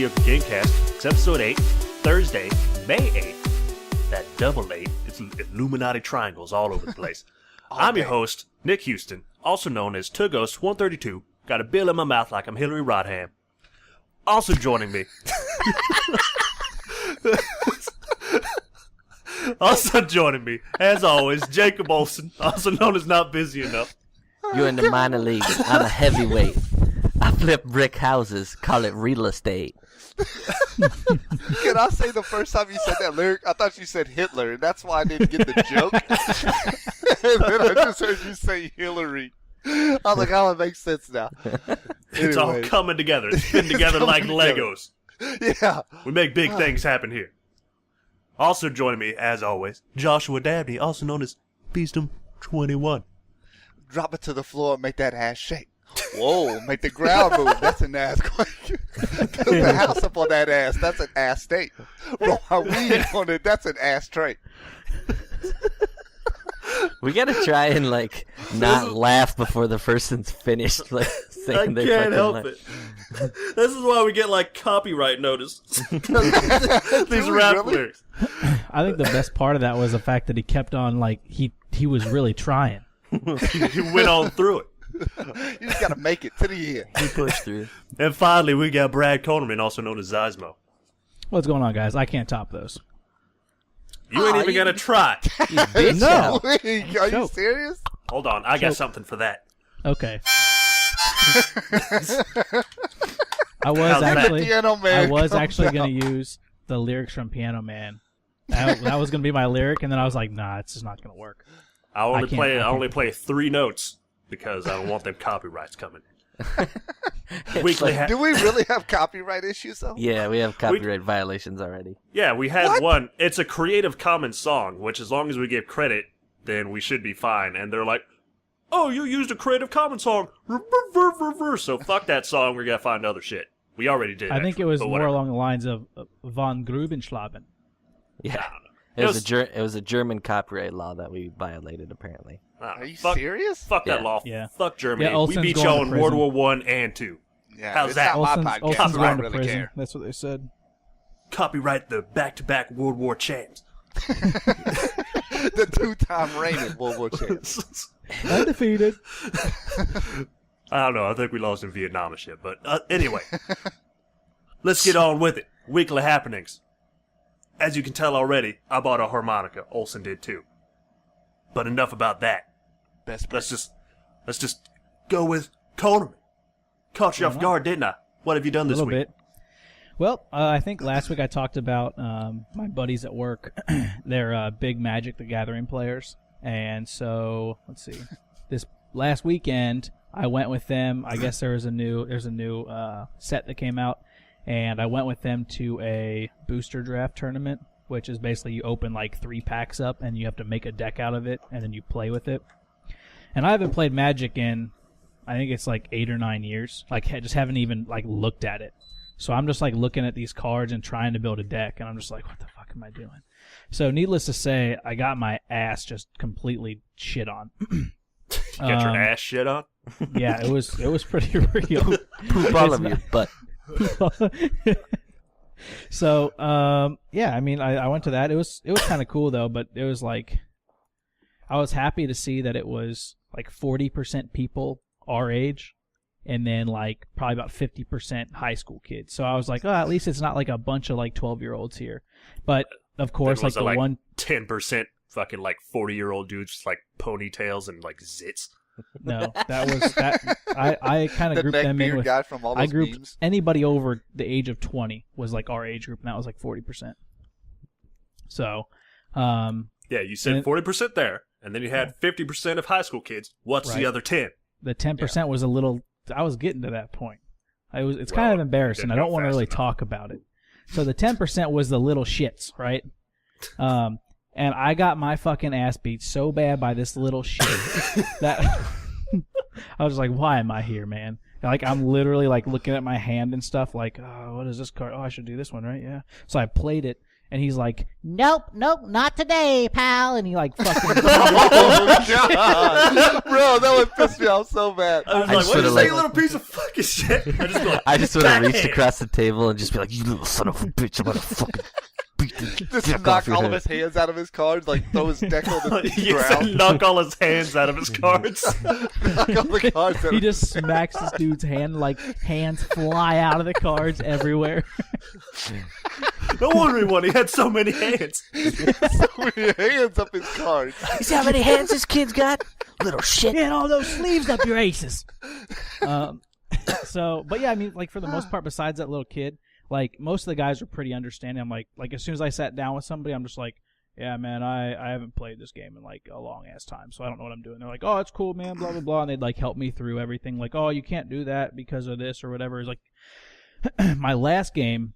Mediocre Gamecast. It's episode 8, Thursday, May 8th. That double 8, it's Illuminati triangles all over the place. I'm your host, Nick Houston, also known as Tughost132. Got a bill in my mouth like I'm Hillary Rodham. Also joining me... as always, Jacob Olsen, also known as Not Busy Enough. You're in the minor leagues. I'm a heavyweight. I flip brick houses. Call it real estate. Can I say the first time you said that lyric, I thought you said Hitler, and that's why I didn't get the joke. And then I just heard you say Hillary. I was like, oh, it makes sense now. It's all coming together. It's fitting together like Legos. Yeah. We make big things happen here. Also joining me, as always, Joshua Dabney, also known as Beastum21. Drop it to the floor and make that ass shake. Whoa, make the ground move. That's an ass quake. Build the house up on that ass. That's an ass state. Roll my weed on it. That's an ass trait. We gotta try and not laugh before the person's finished saying I can't help it. This is why we get copyright notice. These rap lyrics. I think the best part of that was the fact that he kept on he was really trying. He went on through it. You just gotta make it to the end. He pushed through. And finally, we got Brad Conerman, also known as Zizmo. What's going on, guys? I can't top those. You ain't even gonna try. No. Wait, are you serious? Hold on, I got something for that. Okay. I How's that? was actually going to use the lyrics from Piano Man. That was going to be my lyric, and then I was like, nah, it's just not going to work. I only play 3 notes because I don't want them copyrights coming. Weekly Do we really have copyright issues, though? Yeah, we have copyright violations already. Yeah, we had one. It's a Creative Commons song, which as long as we give credit, then we should be fine. And they're like, oh, you used a Creative Commons song. So fuck that song. We're going to find other shit. We already did. I think it was more along the lines of von Grubenschlaben. Yeah. It was a German copyright law that we violated, apparently. Are you serious? Fuck that law. Yeah. Fuck Germany. Yeah, we beat y'all in World War I and II. Yeah, how's that? Not my podcast. Olsen's I going don't to really prison. care. That's what they said. Copyright the back-to-back World War champs. The 2-time reigning World War champs. Undefeated. I don't know. I think we lost in Vietnam and shit. But anyway, let's get on with it. Weekly happenings. As you can tell already, I bought a harmonica. Olsen did too. But enough about that. Let's just go with Conerman. Caught you off guard, didn't I? What have you done this week? A little bit. Well, I think last week I talked about my buddies at work. They're big Magic the Gathering players. And so, let's see. This last weekend, I went with them. I guess there's a new set that came out. And I went with them to a booster draft tournament, which is basically you open 3 packs up and you have to make a deck out of it, and then you play with it. And I haven't played Magic in, I think it's 8 or 9 years. I just haven't even looked at it. So I'm just looking at these cards and trying to build a deck, and I'm just like, what the fuck am I doing? So needless to say, I got my ass just completely shit on. You got your ass shit on? Yeah, it was pretty real. Poop all of your butt. So yeah, I mean, I went to that. It was kind of cool though, but it was I was happy to see that it was 40% people our age, and then probably about 50% high school kids. So I was like, oh, at least it's not a bunch of 12-year-olds here. But of course, was the it, one 10% fucking 40-year-old dudes with ponytails and zits. No, that was that. I kind of grouped them in with. Guy from all those I grouped memes. Anybody over the age of 20 was our age group, and that was 40%. So, yeah, you said 40% there, and then you had 50% of high school kids. What's the other 10? The 10% was a little. I was getting to that point. It's kind of embarrassing. I don't want to really talk about it. So the 10% was the little shits, right? And I got my fucking ass beat so bad by this little shit that I was like, why am I here, man? I'm literally looking at my hand and stuff oh, what is this card? Oh, I should do this one, right? Yeah. So I played it, And he's like, nope, not today, pal. And he like fucking. Oh God, bro, that would piss me off so bad. I was I like, just what did you would've, say, like- you little piece of fucking shit? I just go like, I just would have reached backhand. across the table and just be like, "You little son of a bitch! I'm gonna fucking beat the Just dick off knock your all of head." his hands out of his cards, like throw his deck on the He used to ground. knock all his hands out of his cards. Knock all the cards out He of just smacks this dude's hand, like hands fly out of the cards everywhere. No wonder he won. He had so many hands. so many hands up his cards. You see how many hands this kid's got? Little shit. Get all those sleeves up your aces. So, but yeah, I mean, like for the most part, besides that little kid, like most of the guys are pretty understanding. I'm like as soon as I sat down with somebody, I'm just like, yeah, man, I haven't played this game in like a long ass time, so I don't know what I'm doing. They're like, oh, it's cool, man, blah blah blah, and they'd like help me through everything. Like, oh, you can't do that because of this or whatever. It's like my last game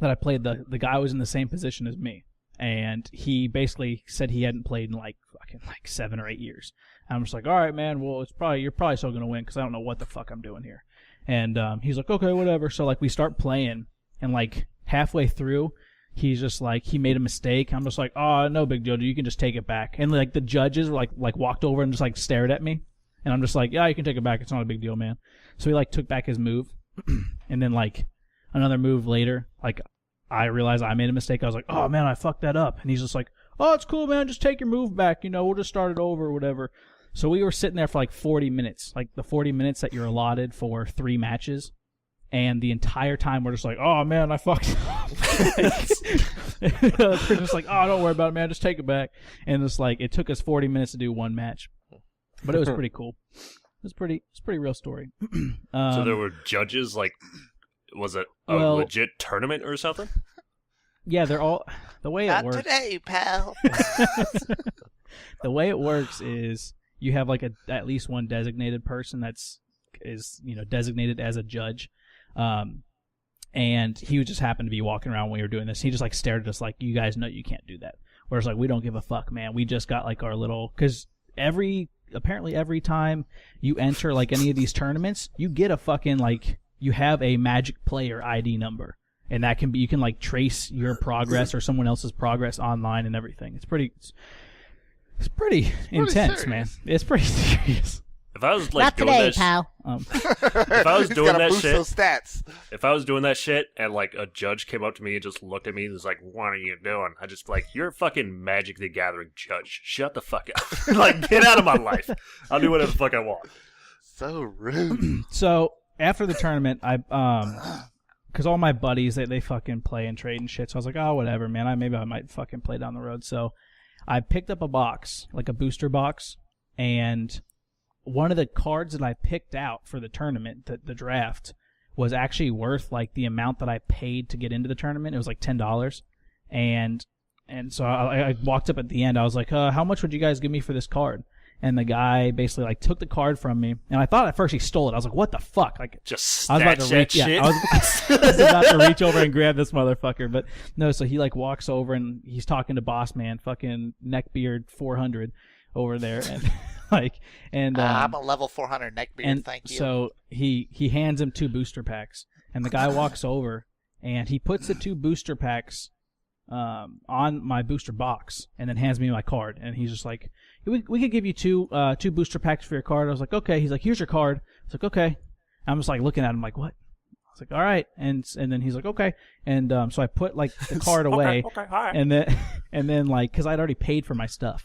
that I played, the guy was in the same position as me, and he basically said he hadn't played in like fucking like 7 or 8 years. And I'm just like, all right, man, well, you're probably still gonna win because I don't know what the fuck I'm doing here. And he's like, okay, whatever. So like we start playing, and like halfway through, he's just like, he made a mistake. I'm just like, oh, no big deal, dude. You can just take it back. And like the judges were like walked over and just like stared at me, and I'm just like, yeah, you can take it back. It's not a big deal, man. So he like took back his move, and then like another move later, like I realized I made a mistake. I was like, oh man, I fucked that up. And he's just like, oh, it's cool, man. Just take your move back. You know, we'll just start it over or whatever. So we were sitting there for like 40 minutes, like the 40 minutes that you're allotted for 3 matches. And the entire time we're just like, oh man, I fucked up. We're just like, oh, don't worry about it, man. Just take it back. And it's like, it took us 40 minutes to do one match. But it was pretty cool. It's pretty real story. So there were judges, like, was it a Well- legit tournament or something? Yeah, they're all, the way it Not works. today, pal. The way it works is you have like at least one designated person is designated as a judge, and he would just happen to be walking around when we were doing this. He just like stared at us like, you guys know you can't do that. Whereas like, we don't give a fuck, man. We just got like our little, because apparently every time you enter like any of these tournaments, you get a fucking like, you have a Magic player ID number. And that can be, you can like trace your progress or someone else's progress online and everything. It's pretty intense, serious. man. It's pretty serious. If I was like Not doing today, that, pal. if I was He's doing gotta that boost shit, those stats. if I was doing that shit, and like a judge came up to me and just looked at me and was like, "What are you doing?" I just be like, "You're a fucking Magic the Gathering judge. Shut the fuck up. Like, get out of my life. I'll do whatever the fuck I want." So rude. So after the tournament, I because all my buddies they fucking play and trade and shit. So I was like, oh whatever, man. Maybe I might fucking play down the road. So I picked up a box, like a booster box, and one of the cards that I picked out for the tournament, the draft, was actually worth like the amount that I paid to get into the tournament. It was like $10, and so I walked up at the end. I was like, how much would you guys give me for this card? And the guy basically like took the card from me, and I thought at first he stole it. I was like, what the fuck? Like, Just I was about snatch to that reach, shit. yeah, I was about to reach over and grab this motherfucker, but no. So he like walks over and he's talking to Boss Man, fucking neckbeard 400 over there, and like, and I'm a level 400 neckbeard, and thank you. so he hands him 2 booster packs, and the guy walks over and he puts the 2 booster packs on my booster box, and then hands me my card, and he's just like, we could give you two booster packs for your card. I was like, okay. He's like, here's your card. I was like, okay. I'm just like looking at him like, what? I was like, all right. And then he's like, okay. And so I put like the card away, Okay, all right. and then like, because I'd already paid for my stuff,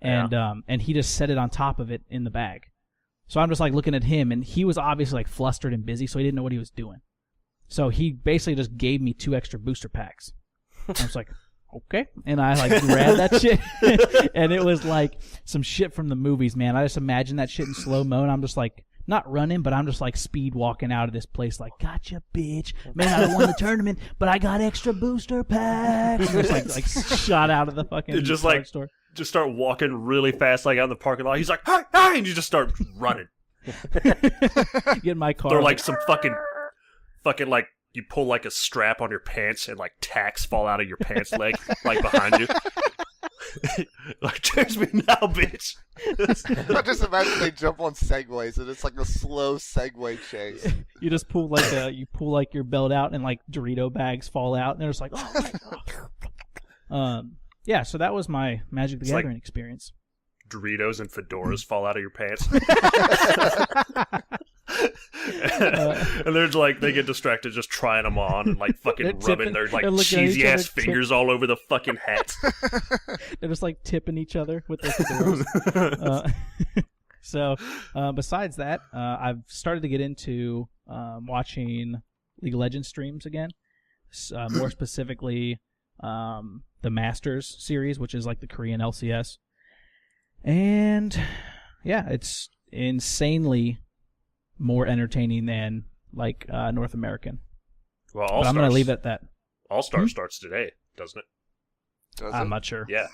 and he just set it on top of it in the bag. So I'm just like looking at him, and he was obviously like flustered and busy, so he didn't know what he was doing. So he basically just gave me 2 extra booster packs. I was like, okay. And I like grabbed that shit, and it was like some shit from the movies, man. I just imagine that shit in slow-mo, and I'm just like, not running, but I'm just like speed walking out of this place like, gotcha, bitch. Man, I won the tournament, but I got extra booster packs. And just like shot out of the fucking Just card like store. just start walking really fast, like out in the parking lot. He's like, "Hey, hey!" And you just start running. Get my car. Throw like some fucking like, you pull like a strap on your pants and like tacks fall out of your pants leg, like behind you. Like, chase me now, bitch. I just imagine they jump on segways and it's like a slow segway chase. You just pull like your belt out, and like Dorito bags fall out, and they're just like, oh my god. Yeah, so that was my Magic the It's like- Gathering experience. Doritos and fedoras fall out of your pants. And they're like, they get distracted just trying them on and like fucking They're rubbing tipping- their like they're looking at each cheesy ass other, fingers all over the fucking hats. They're just like tipping each other with their fedoras. So, besides that, I've started to get into watching League of Legends streams again. More specifically, the Masters series, which is like the Korean LCS. And yeah, it's insanely more entertaining than like North American. Well, But I'm going to leave it at that. All-Star starts today, doesn't it? Does I'm it? not sure. Yeah,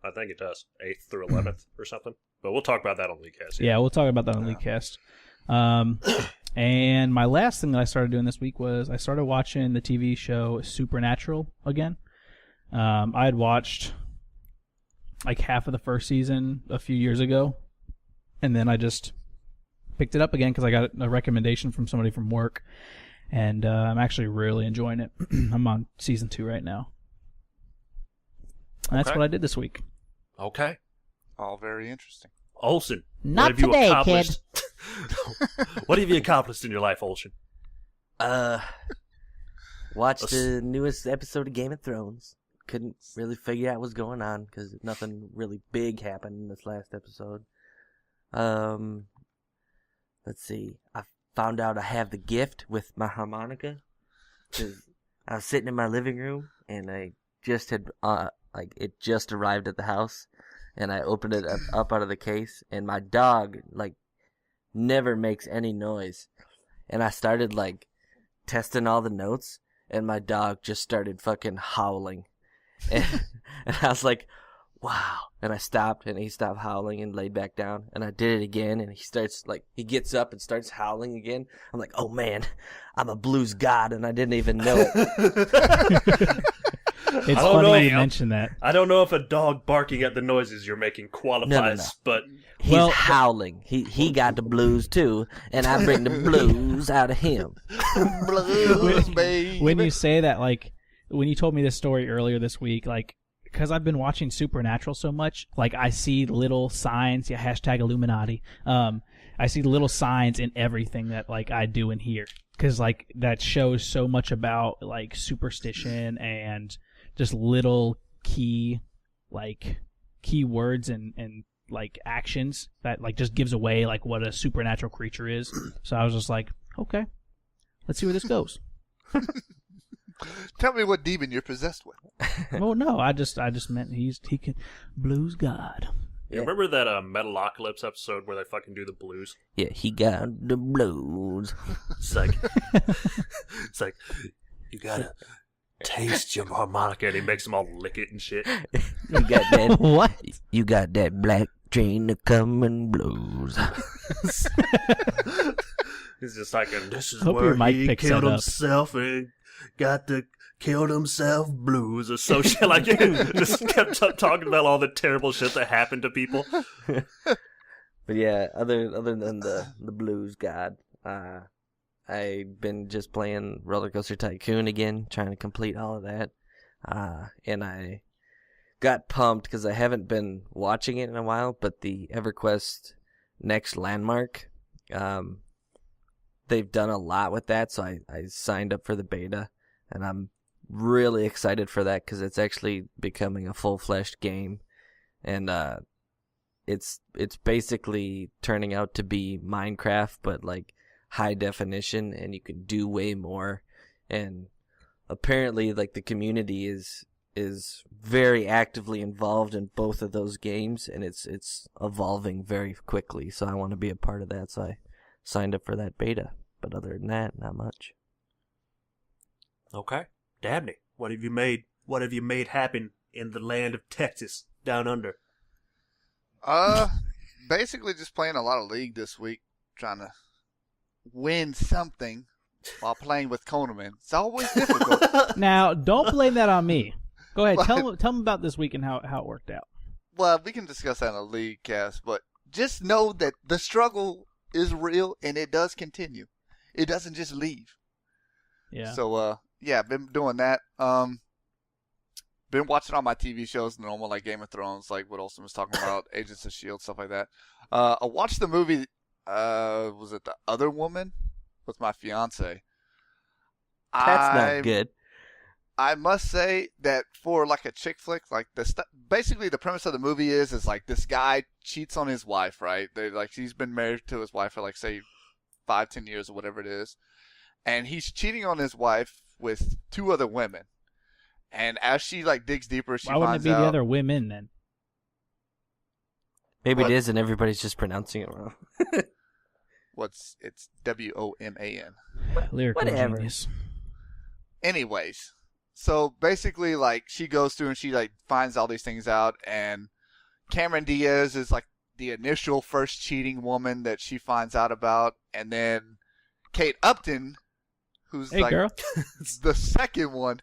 I think it does. 8th through 11th or something. But we'll talk about that on Leaguecast. Yeah, we'll talk about that on Leaguecast. And my last thing that I started doing this week was I started watching the TV show Supernatural again. I had watched like half of the first season a few years ago, and then I just picked it up again because I got a recommendation from somebody from work, and I'm actually really enjoying it. I'm on season 2 right now. And that's Okay. what I did this week. Okay. All very interesting. Olsen, Not what have you today, accomplished? What have you accomplished in your life, Olsen? Watched the newest episode of Game of Thrones. Couldn't really figure out what's going on because nothing really big happened in this last episode. Let's see. I found out I have the gift with my harmonica. 'Cause I was sitting in my living room and I just had it just arrived at the house, and I opened it up out of the case, and my dog never makes any noise, and I started testing all the notes, and my dog just started fucking howling. And I was like, wow. And I stopped, and he stopped howling and laid back down. And I did it again, and he gets up and starts howling again. I'm like, oh man, I'm a blues god, and I didn't even know it. It's don't know, funny you man. mention that. I don't know if a dog barking at the noises you're making qualifies, No. but He's Well- howling. He got the blues too, and I bring the blues out of him. Blues, baby. When you say that, when you told me this story earlier this week, because I've been watching Supernatural so much, I see little signs, hashtag Illuminati. I see little signs in everything that I do in here, because that shows so much about superstition and just little key words and actions that just gives away what a supernatural creature is. So I was just like, okay, let's see where this goes. Tell me what demon you're possessed with. Well, no, I just meant he can blues god. you remember that Metalocalypse episode where they fucking do the blues? Yeah, he got the blues. It's like you gotta taste your harmonica, and he makes them all lick it and shit. You got that. What? You got that black train coming blues. He's just like, and this is Hope where your mic he picks killed that up. himself and got the killed himself blues or so shit. Just kept talking about all the terrible shit that happened to people. But yeah, other than the blues god, I've been just playing Roller Coaster Tycoon again, trying to complete all of that. And I got pumped because I haven't been watching it in a while, but the EverQuest Next Landmark, they've done a lot with that, so I signed up for the beta, and I'm really excited for that because it's actually becoming a full-fleshed game, and it's basically turning out to be Minecraft, but high definition, and you can do way more. And apparently the community is very actively involved in both of those games, and it's evolving very quickly, so I want to be a part of that, so I signed up for that beta. But other than that, not much. Okay, Dabney, what have you made? What have you made happen in the land of Texas down under? Basically just playing a lot of League this week, trying to win something while playing with Konaman. It's always difficult. Now, don't blame that on me. Go ahead, tell them about this week and how it worked out. Well, we can discuss that in a League cast, but just know that the struggle is real and it does continue. It doesn't just leave. Yeah. So, yeah, been doing that. Been been watching all my TV shows, normal like Game of Thrones, like what Olsen was talking about, Agents of S.H.I.E.L.D., stuff like that. I watched the movie, was it The Other Woman? With my fiance. That's not good. I must say that for like a chick flick, like basically the premise of the movie is like this guy cheats on his wife, right? He's been married to his wife for like say 5-10 years or whatever it is, and he's cheating on his wife with 2 other women. And as she like digs deeper, she Why wouldn't finds it be out the other women then? Maybe What? it is, and everybody's just pronouncing it wrong. it's WOMAN. Lyrical Whatever. genius. Anyways, so basically, like, she goes through and she, like, finds all these things out, and Cameron Diaz is, like, the initial first cheating woman that she finds out about, and then Kate Upton, who's, Hey, like, girl. the second one,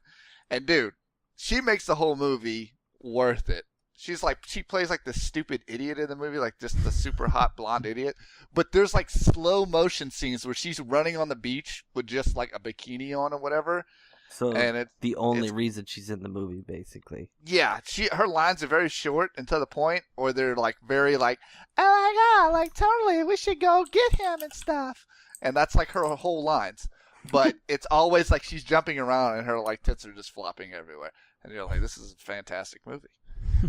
and, dude, she makes the whole movie worth it. She plays, like, the stupid idiot in the movie, like, just the super hot blonde idiot, but there's, like, slow motion scenes where she's running on the beach with just, like, a bikini on or whatever. So And the only it's- reason she's in the movie, basically. Yeah, her lines are very short and to the point, or they're like very like, oh my god, like totally, we should go get him and stuff. And that's like her whole lines. But it's always like she's jumping around and her like tits are just flopping everywhere. And you're like, this is a fantastic movie.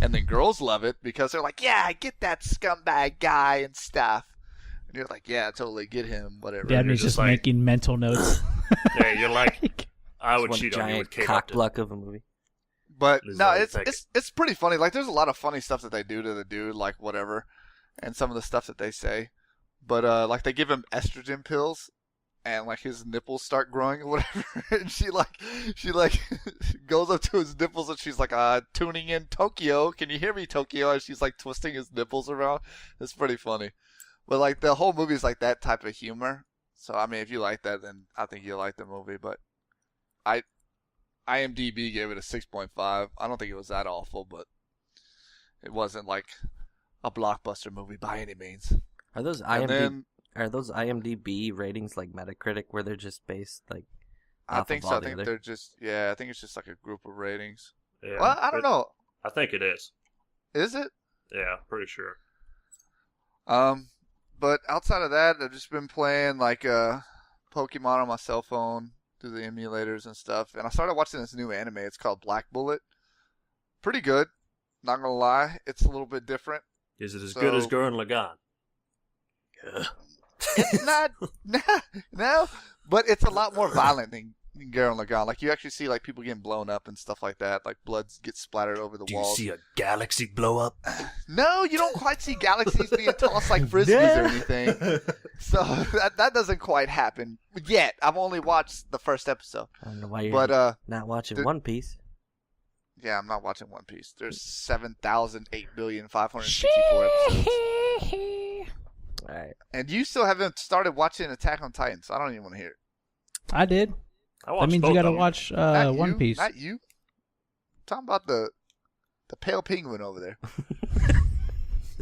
And then girls love it because they're like, yeah, get that scumbag guy and stuff. And you're like, yeah, totally get him, whatever. Dabney's just just like- making mental notes. Yeah, you're like, I would One cheat on you with giant Kate cock Upton. block of a movie. But Is no, what I it's think. it's pretty funny. Like there's a lot of funny stuff that they do to the dude, like whatever, and some of the stuff that they say. But like they give him estrogen pills, and like his nipples start growing or whatever. And she goes up to his nipples and she's like, tuning in Tokyo. Can you hear me, Tokyo? And she's like twisting his nipples around. It's pretty funny. But like the whole movie's like that type of humor. So I mean, if you like that, then I think you'll like the movie. But IMDb gave it a 6.5. I don't think it was that awful, but it wasn't like a blockbuster movie by any means. Are those And then IMDb ratings like Metacritic, where they're just based like? I off think of so. all I the think other- they're just I think it's just like a group of ratings. Yeah, Well, I don't know. I think it is. Is it? Yeah, pretty sure. But outside of that, I've just been playing like Pokemon on my cell phone through the emulators and stuff. And I started watching this new anime. It's called Black Bullet. Pretty good. Not gonna lie, it's a little bit different. Is it as good as So- Gurren Lagann? It's not, no, but it's a lot more violent than Gurren Lagann. Like you actually see like people getting blown up and stuff like that. Like blood gets splattered over the Do you walls. see a galaxy blow up? No, you don't quite see galaxies being tossed like frisbees or anything. So that doesn't quite happen yet. I've only watched the first episode, I don't know why you're but not watching there- One Piece. yeah, I'm not watching One Piece. There's 7,008,564 episodes, All right. and you still haven't started watching Attack on Titan. So I don't even want to hear it. I did. I That watched means both you got to of them. watch Not One you, Piece. Not you. I'm talking about the pale penguin over there.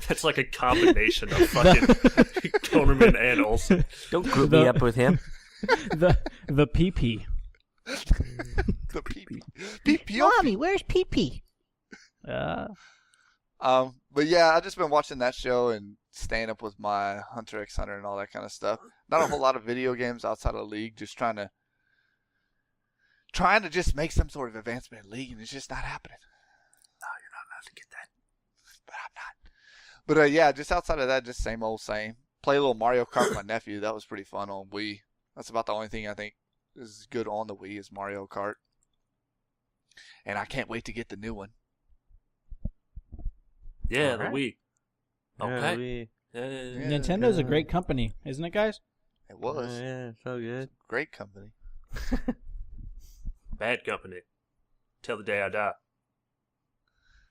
That's like a combination of fucking Tonerman and Olsen. Don't group The- me up with him. the PP. The PP. where's PP? But yeah, I've just been watching that show and staying up with my Hunter x Hunter and all that kind of stuff. Not a whole lot of video games outside of League. Just trying to just make some sort of advancement in League, and it's just not happening. No, you're not allowed to get that. But I'm not. But yeah, just outside of that, just same old same. Play a little Mario Kart with my nephew. That was pretty fun on Wii. That's about the only thing I think is good on the Wii is Mario Kart. And I can't wait to get the new one. Yeah, Alright. the Wii. Okay. Yeah, Yeah. Nintendo's a great company, isn't it, guys? It was. yeah, so good. Great company. Bad company. Till the day I die.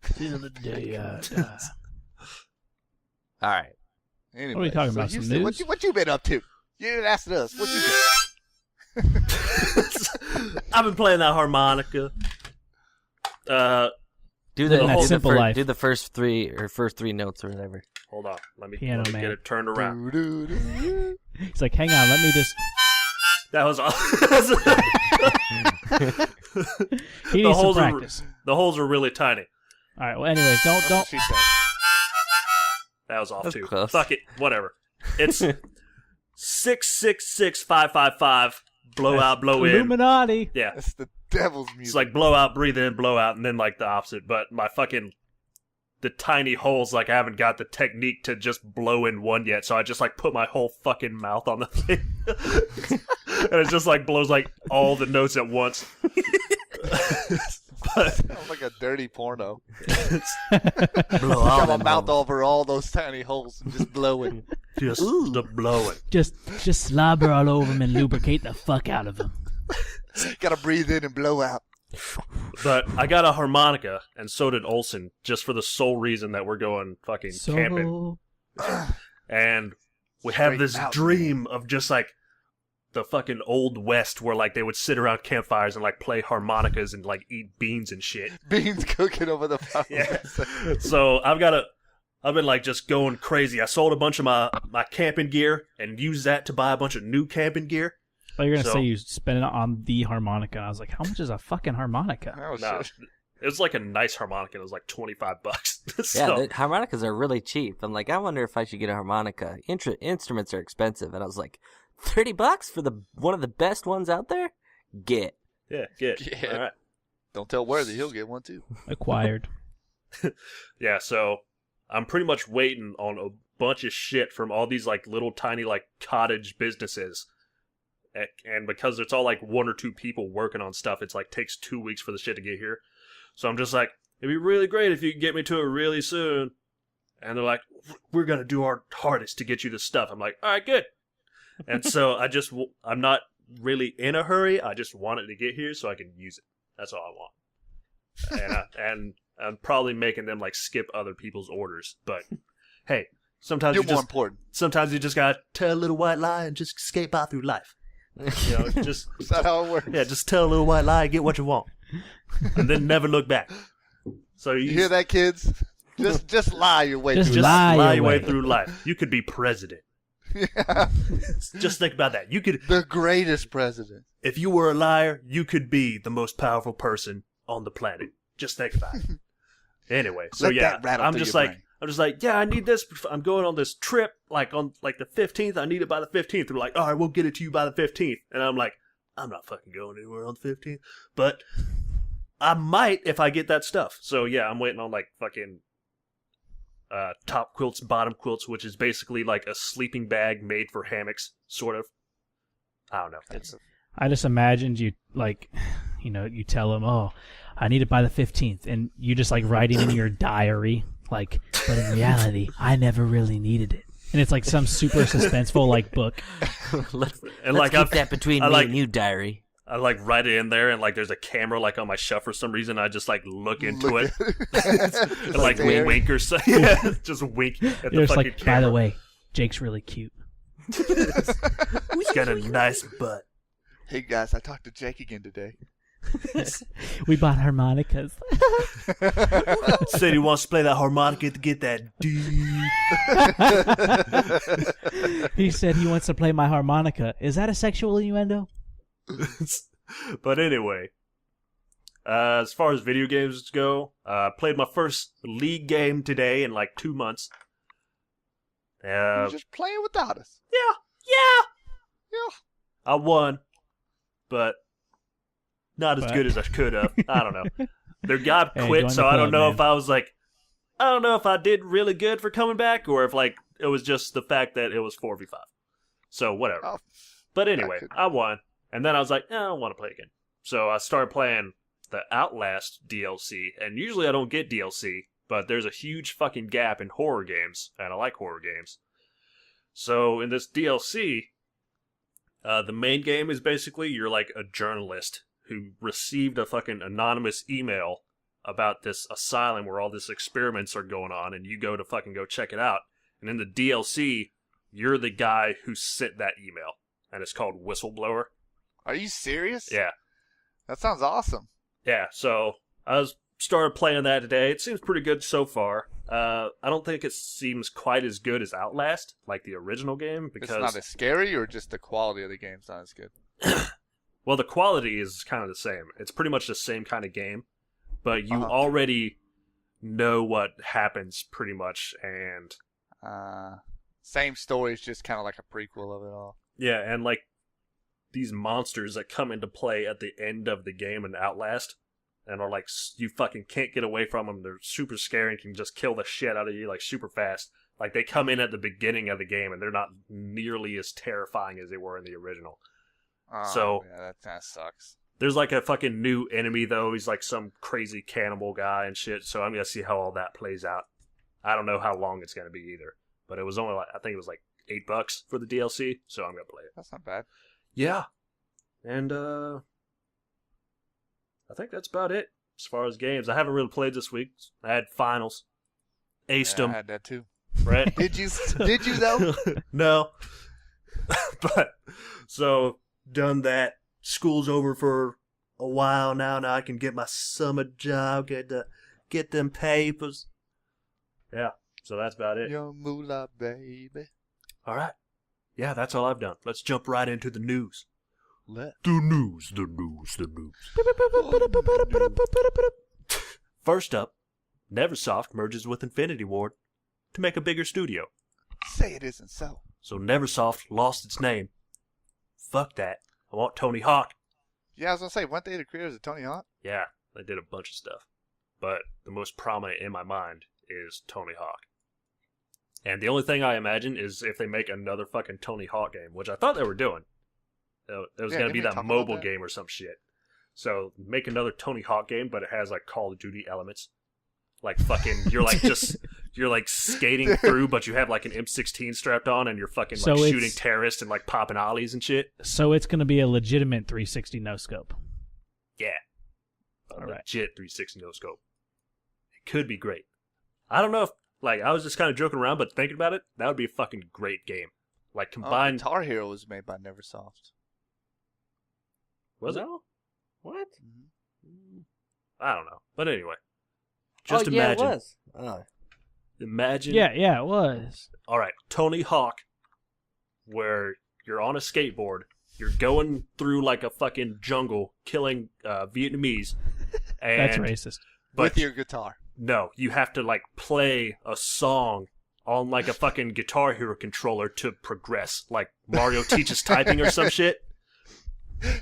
Till the day I All right. Anyway, What are we talking about, some Houston, news? What you been up to? You didn't ask us. What you been? I've been playing that harmonica. Do Little the, do, the Simple fir- Life. do the first three notes or whatever. Hold on. Let me Piano get Man. it turned around. Doo-doo-doo. He's like, hang on, let me just. That was all. He the needs some holes are practice. the holes are really tiny. All right. Well, anyways, don't. She said. That was off That's too. close. Fuck it, whatever. It's 6665555. Blow out, blow in. Illuminati. Yeah, That's the devil's music. it's like blow out, breathe in, blow out, and then like the opposite. But the tiny holes, like I haven't got the technique to just blow in one yet, so I just like put my whole fucking mouth on the thing, and it just like blows like all the notes at once. But Sounds like a dirty porno. Blow all Got my them mouth holes. over all those tiny holes and just blowing. just the blowing. Just slobber all over him and lubricate the fuck out of him. Gotta breathe in and blow out. But I got a harmonica, and so did Olson, just for the sole reason that we're going fucking camping. And we have Straight this mountain. dream of just like the fucking old west where like they would sit around campfires and like play harmonicas and like eat beans and shit. Beans cooking over the fire. Yeah. So I've been like just going crazy. I sold a bunch of my camping gear and used that to buy a bunch of new camping gear. Oh, you're gonna So- say you spent it on the harmonica. I was like, how much is a fucking harmonica? Oh, No, shit. it was like a nice harmonica. It was like $25. Yeah, So, the harmonicas are really cheap. I'm like, I wonder if I should get a harmonica. Instruments are expensive, and I was like, $30 for one of the best ones out there? Get. yeah, good. Yeah. All right. Don't tell Worthy, he'll get one too. Acquired. Yeah, so I'm pretty much waiting on a bunch of shit from all these like little tiny like cottage businesses. And because it's all like one or two people working on stuff, it's like takes 2 weeks for the shit to get here. So I'm just like, it'd be really great if you could get me to it really soon. And they're like, we're going to do our hardest to get you this stuff. I'm like, all right, good. And so I'm not really in a hurry. I just want it to get here so I can use it. That's all I want. And I'm probably making them like skip other people's orders. But hey, sometimes You're more important. sometimes you just gotta tell a little white lie and just escape out through life. You know, just Is that how it works? yeah, just tell a little white lie and get what you want, and then never look back. So You hear that, kids? Just lie your way Just through. Just lie lie your your way way. through life. You could be president. Yeah. Just think about that. You could, The greatest president. if you were a liar, you could be the most powerful person on the planet. Just think about it. Anyway, so Let yeah, that rattle I'm through just your like, brain. I'm just like, yeah, I need this. I'm going on this trip, like on like the 15th. I need it by the 15th. They're like, all right, we'll get it to you by the 15th. And I'm like, I'm not fucking going anywhere on the 15th, but I might if I get that stuff. So yeah, I'm waiting on like fucking top quilts, bottom quilts, which is basically like a sleeping bag made for hammocks, sort of. I don't know. It's I just imagined you like, you tell him, oh, I need it by the 15th, and you just like writing in your diary, like, but in reality, I never really needed it. And it's like some super suspenseful like book. let's like, keep I've- that between I me like- and you, diary. I like write it in there, and like there's a camera like on my shelf for some reason. I just like look into it and like Stare. wink or so. Yeah, just wink at the You're just fucking like, camera. by the way, Jake's really cute. He's got a nice butt. Hey guys, I talked to Jake again today. We bought harmonicas. Said he wants to play that harmonica to get that D. He said he wants to play my harmonica. Is that a sexual innuendo? But anyway, as far as video games go, played my first league game today in like 2 months. You're just playing without us. Yeah. Yeah. I won, but not as But- good as I could have. I don't know. Their guy Hey, quit, join so the I don't club, know man. if I was like, I don't know if I did really good for coming back, or if like it was just the fact that it was 4v5. So whatever. Oh, But anyway, could- I won, and then I was like, I don't want to play again. So I started playing the Outlast DLC, and usually I don't get DLC, but there's a huge fucking gap in horror games, and I like horror games. So in this DLC, the main game is basically you're like a journalist who received a fucking anonymous email about this asylum where all these experiments are going on, and you go to fucking go check it out. And in the DLC, you're the guy who sent that email, and it's called Whistleblower. Are you serious? Yeah. That sounds awesome. Yeah, so I started playing that today. It seems pretty good so far. I don't think it seems quite as good as Outlast, like the original game, It's because not as scary, or just the quality of the game's not as good. Well, the quality is kind of the same. It's pretty much the same kind of game, but you Uh-huh. already know what happens pretty much, and Same story, it's just kind of like a prequel of it all. yeah, and like these monsters that come into play at the end of the game in Outlast, and are like, you fucking can't get away from them. They're super scary and can just kill the shit out of you like super fast. Like they come in at the beginning of the game and they're not nearly as terrifying as they were in the original. Oh, So- yeah, that kind of sucks. There's like a fucking new enemy though. He's like some crazy cannibal guy and shit. So I'm gonna see how all that plays out. I don't know how long it's gonna be either. But it was only like, I think it was like $8 for the DLC. So I'm gonna play it. That's not bad. Yeah. And I think that's about it as far as games. I haven't really played this week. I had finals. Aced Yeah, I them, had that too. right? Did you? Did you though? No. But, so, done that. School's over for a while now. Now I can get my summer job, get them papers. Yeah, so that's about it. Young moolah baby. All right. Yeah, that's all I've done. Let's jump right into the news. Let. The news. First up, Neversoft merges with Infinity Ward to make a bigger studio. Say it isn't so. So Neversoft lost its name. Fuck that. I want Tony Hawk. Yeah, I was gonna say, weren't they the creators of Tony Hawk? Yeah, they did a bunch of stuff. But the most prominent in my mind is Tony Hawk. And the only thing I imagine is if they make another fucking Tony Hawk game, which I thought they were doing. It was Yeah, going to be didn't they that talk about mobile that? game or some shit. So make another Tony Hawk game, but it has like Call of Duty elements. Like fucking, you're like skating through, but you have like an M16 strapped on, and you're fucking like So it's- shooting terrorists and like popping ollies and shit. So it's going to be a legitimate 360 no scope. Yeah, a All right. legit 360 no scope. It could be great. I don't know if like I was just kind of joking around, but thinking about it, that would be a fucking great game. Like combined, Guitar Hero was made by Neversoft. was it? No? What? I don't know, but anyway, just oh, yeah, imagine. it was. Oh. Imagine. Yeah, it was. All right, Tony Hawk, where you're on a skateboard, you're going through like a fucking jungle, killing Vietnamese, and That's racist. But With your guitar. no, you have to like play a song on like a fucking Guitar Hero controller to progress, like Mario teaches typing or some shit.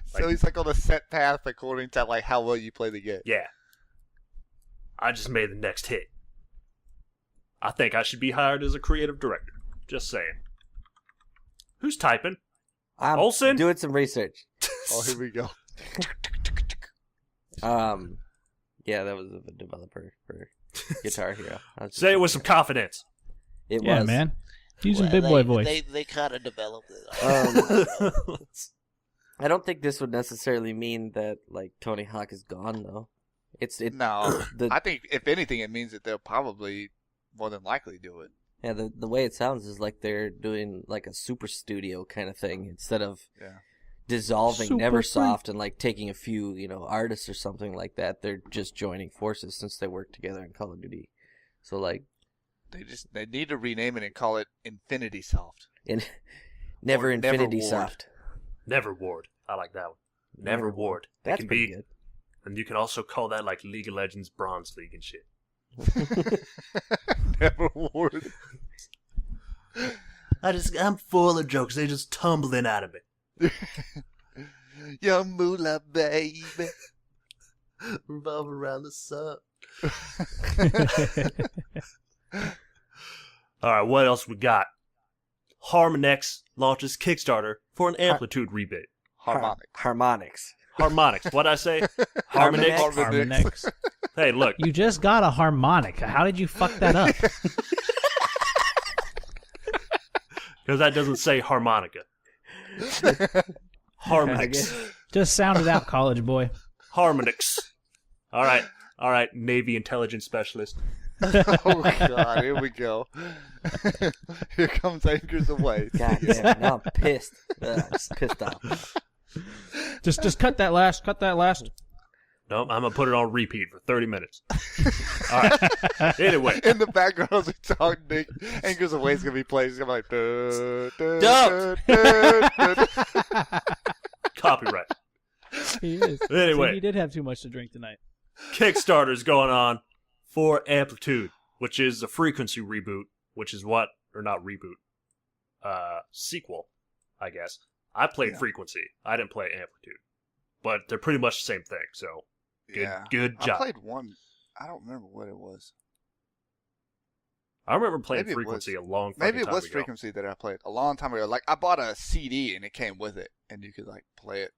So he's like on a set path according to like how well you play the game. Yeah, I just made the next hit. I think I should be hired as a creative director. Just saying. Who's typing? I'm Olsen? doing some research. Oh, here we go. Yeah, that was a developer for Guitar Hero. I was just- Say it with some confidence. It Yeah, was. man. Using big boy voice. They kind of developed it. I don't think this would necessarily mean that like Tony Hawk is gone though. No, the I think if anything, it means that they'll probably more than likely do it. yeah the way it sounds is like they're doing like a super studio kind of thing instead of Yeah. dissolving Super Neversoft and like taking a few artists or something like that. They're just joining forces since they work together in Call of Duty. So like They need to rename it and call it Infinity Soft. in Never Or Infinity Neverward. Soft. Never Ward. I like that one. Never Ward. It That's can pretty be, good. and you can also call that like League of Legends Bronze League and shit. Neverward. I'm full of jokes. They're just tumbling out of me. Young moolah baby. Revolve around the sun. All right, what else we got? Harmonix launches Kickstarter for an amplitude rebate. Harmonic. Harmonix. Harmonix. What'd I say? Harmonix. Harmonix. Harmonix. Hey, look. You just got a harmonica. How did you fuck that up? Because that doesn't say harmonica. Harmonix. Just sound it out, college boy. Harmonix. All right, Navy intelligence specialist. Oh God, here we go. Here comes Anchors Away. God damn, now I'm pissed. Just pissed off. Just cut that last. Cut that last. No, I'm going to put it on repeat for 30 minutes. All right. Anyway. In the background, as we talk, Nick, Anchors Away is gonna be playing. It's gonna be like, Copyright. He is. Anyway. So he did have too much to drink tonight. Kickstarter's going on for Amplitude, which is a frequency reboot, which is what, or not reboot, sequel, I guess. I played Frequency. I didn't play Amplitude. But they're pretty much the same thing, so good job. I played one. I don't remember what it was. I remember playing Frequency a long fucking time ago. Maybe it was Frequency that I played a long time ago. Like, I bought a CD and it came with it, and you could, like, play it.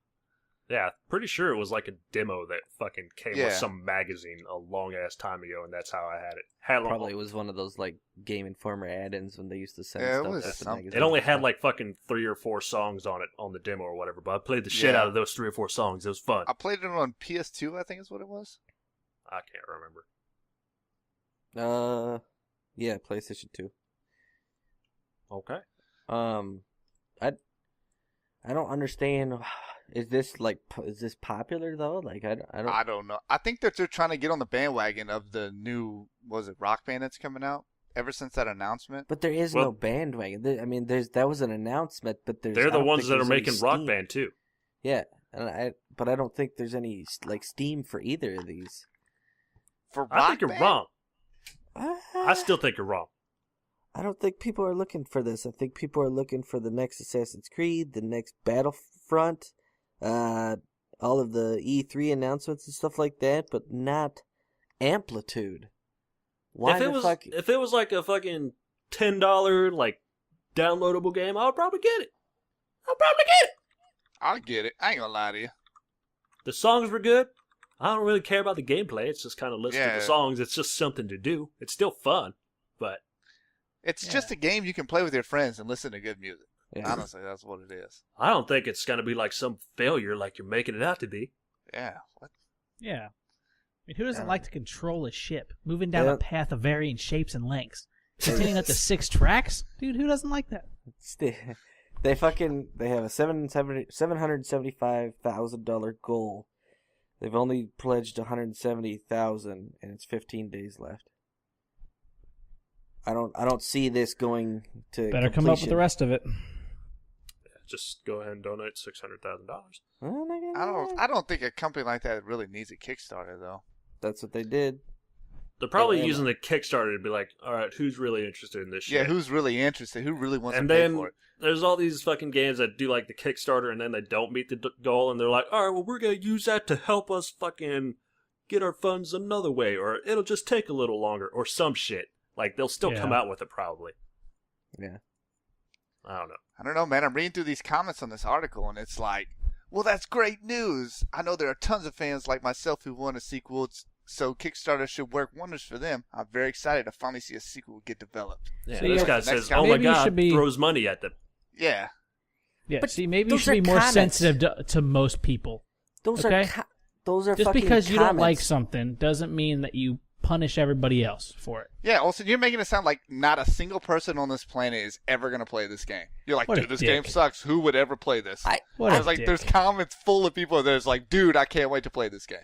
Yeah, pretty sure it was like a demo that fucking came with some magazine a long-ass time ago, and that's how I had it. Probably was one of those, like, Game Informer add-ins when they used to send it stuff was with the magazine. It only had, like, fucking 3 or 4 songs on it, on the demo or whatever, but I played the shit out of those 3 or 4 songs. It was fun. I played it on PS2, I think is what it was. I can't remember. Yeah, PlayStation 2. Okay. I don't understand. Is this popular though? Like I don't know. I think that they're trying to get on the bandwagon of the new Rock Band that's coming out ever since that announcement. But there is no bandwagon. I mean, that was an announcement, but they're the ones that are making Rock Band too. Yeah, but I don't think there's any like Steam for either of these. For Rock I think you're Band? wrong. I still think you're wrong. I don't think people are looking for this. I think people are looking for the next Assassin's Creed, the next Battlefront, all of the E3 announcements and stuff like that, but not Amplitude. Why if it was like a fucking $10 like downloadable game, I would probably get it. I'll get it. I ain't gonna lie to you. The songs were good. I don't really care about the gameplay. It's just kind of listen to the songs. It's just something to do. It's still fun, but it's just a game you can play with your friends and listen to good music. Yeah. Honestly, that's what it is. I don't think it's going to be like some failure like you're making it out to be. Yeah. What? Yeah. I mean, who doesn't like to control a ship, moving down a path of varying shapes and lengths, containing up to 6 tracks? Dude, who doesn't like that? They have a $775,000 goal. They've only pledged $170,000, and it's 15 days left. I don't see this going to better completion. come up with the rest of it. Just go ahead and donate $600,000. I don't think a company like that really needs a Kickstarter though. That's what they did. They're probably using the Kickstarter to be like, all right, who's really interested in this shit? Yeah, who's really interested? Who really wants and to pay then for it? There's all these fucking games that do like the Kickstarter and then they don't meet the goal and they're like, all right, well, we're going to use that to help us fucking get our funds another way, or it'll just take a little longer, or some shit. Like, they'll still come out with it probably. Yeah. I don't know. I don't know, man. I'm reading through these comments on this article and it's like, well, that's great news. I know there are tons of fans like myself who want a sequel, so Kickstarter should work wonders for them. I'm very excited to finally see a sequel get developed. Yeah, so this guy says, oh my god, throws money at them. Yeah. Yeah, but see, maybe you should be more sensitive to most people. Those are just fucking because you comments. don't like something doesn't mean that you punish everybody else for it. Yeah, also, you're making it sound like not a single person on this planet is ever going to play this game. You're like, dude, this game sucks. Who would ever play this? I was like, there's comments full of people that's like, dude, I can't wait to play this game.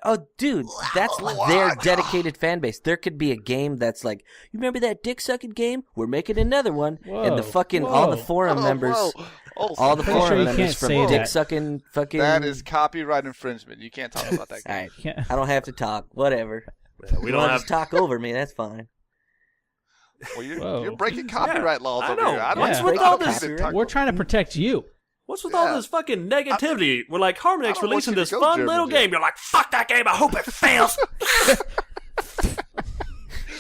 Oh, dude, that's their dedicated fan base. There could be a game that's like, you remember that dick-sucking game? We're making another one. And the fucking, all the forum members, all the forum members from dick-sucking fucking... That is copyright infringement. You can't talk about that game. All right, I don't have to talk. Whatever. Yeah, we don't have to talk over me. That's fine. Well, you're breaking copyright laws over here. What's with all this? We're trying to protect you. What's with all this fucking negativity? We're like, Harmonix releasing this fun little game. You're like, fuck that game. I hope it fails.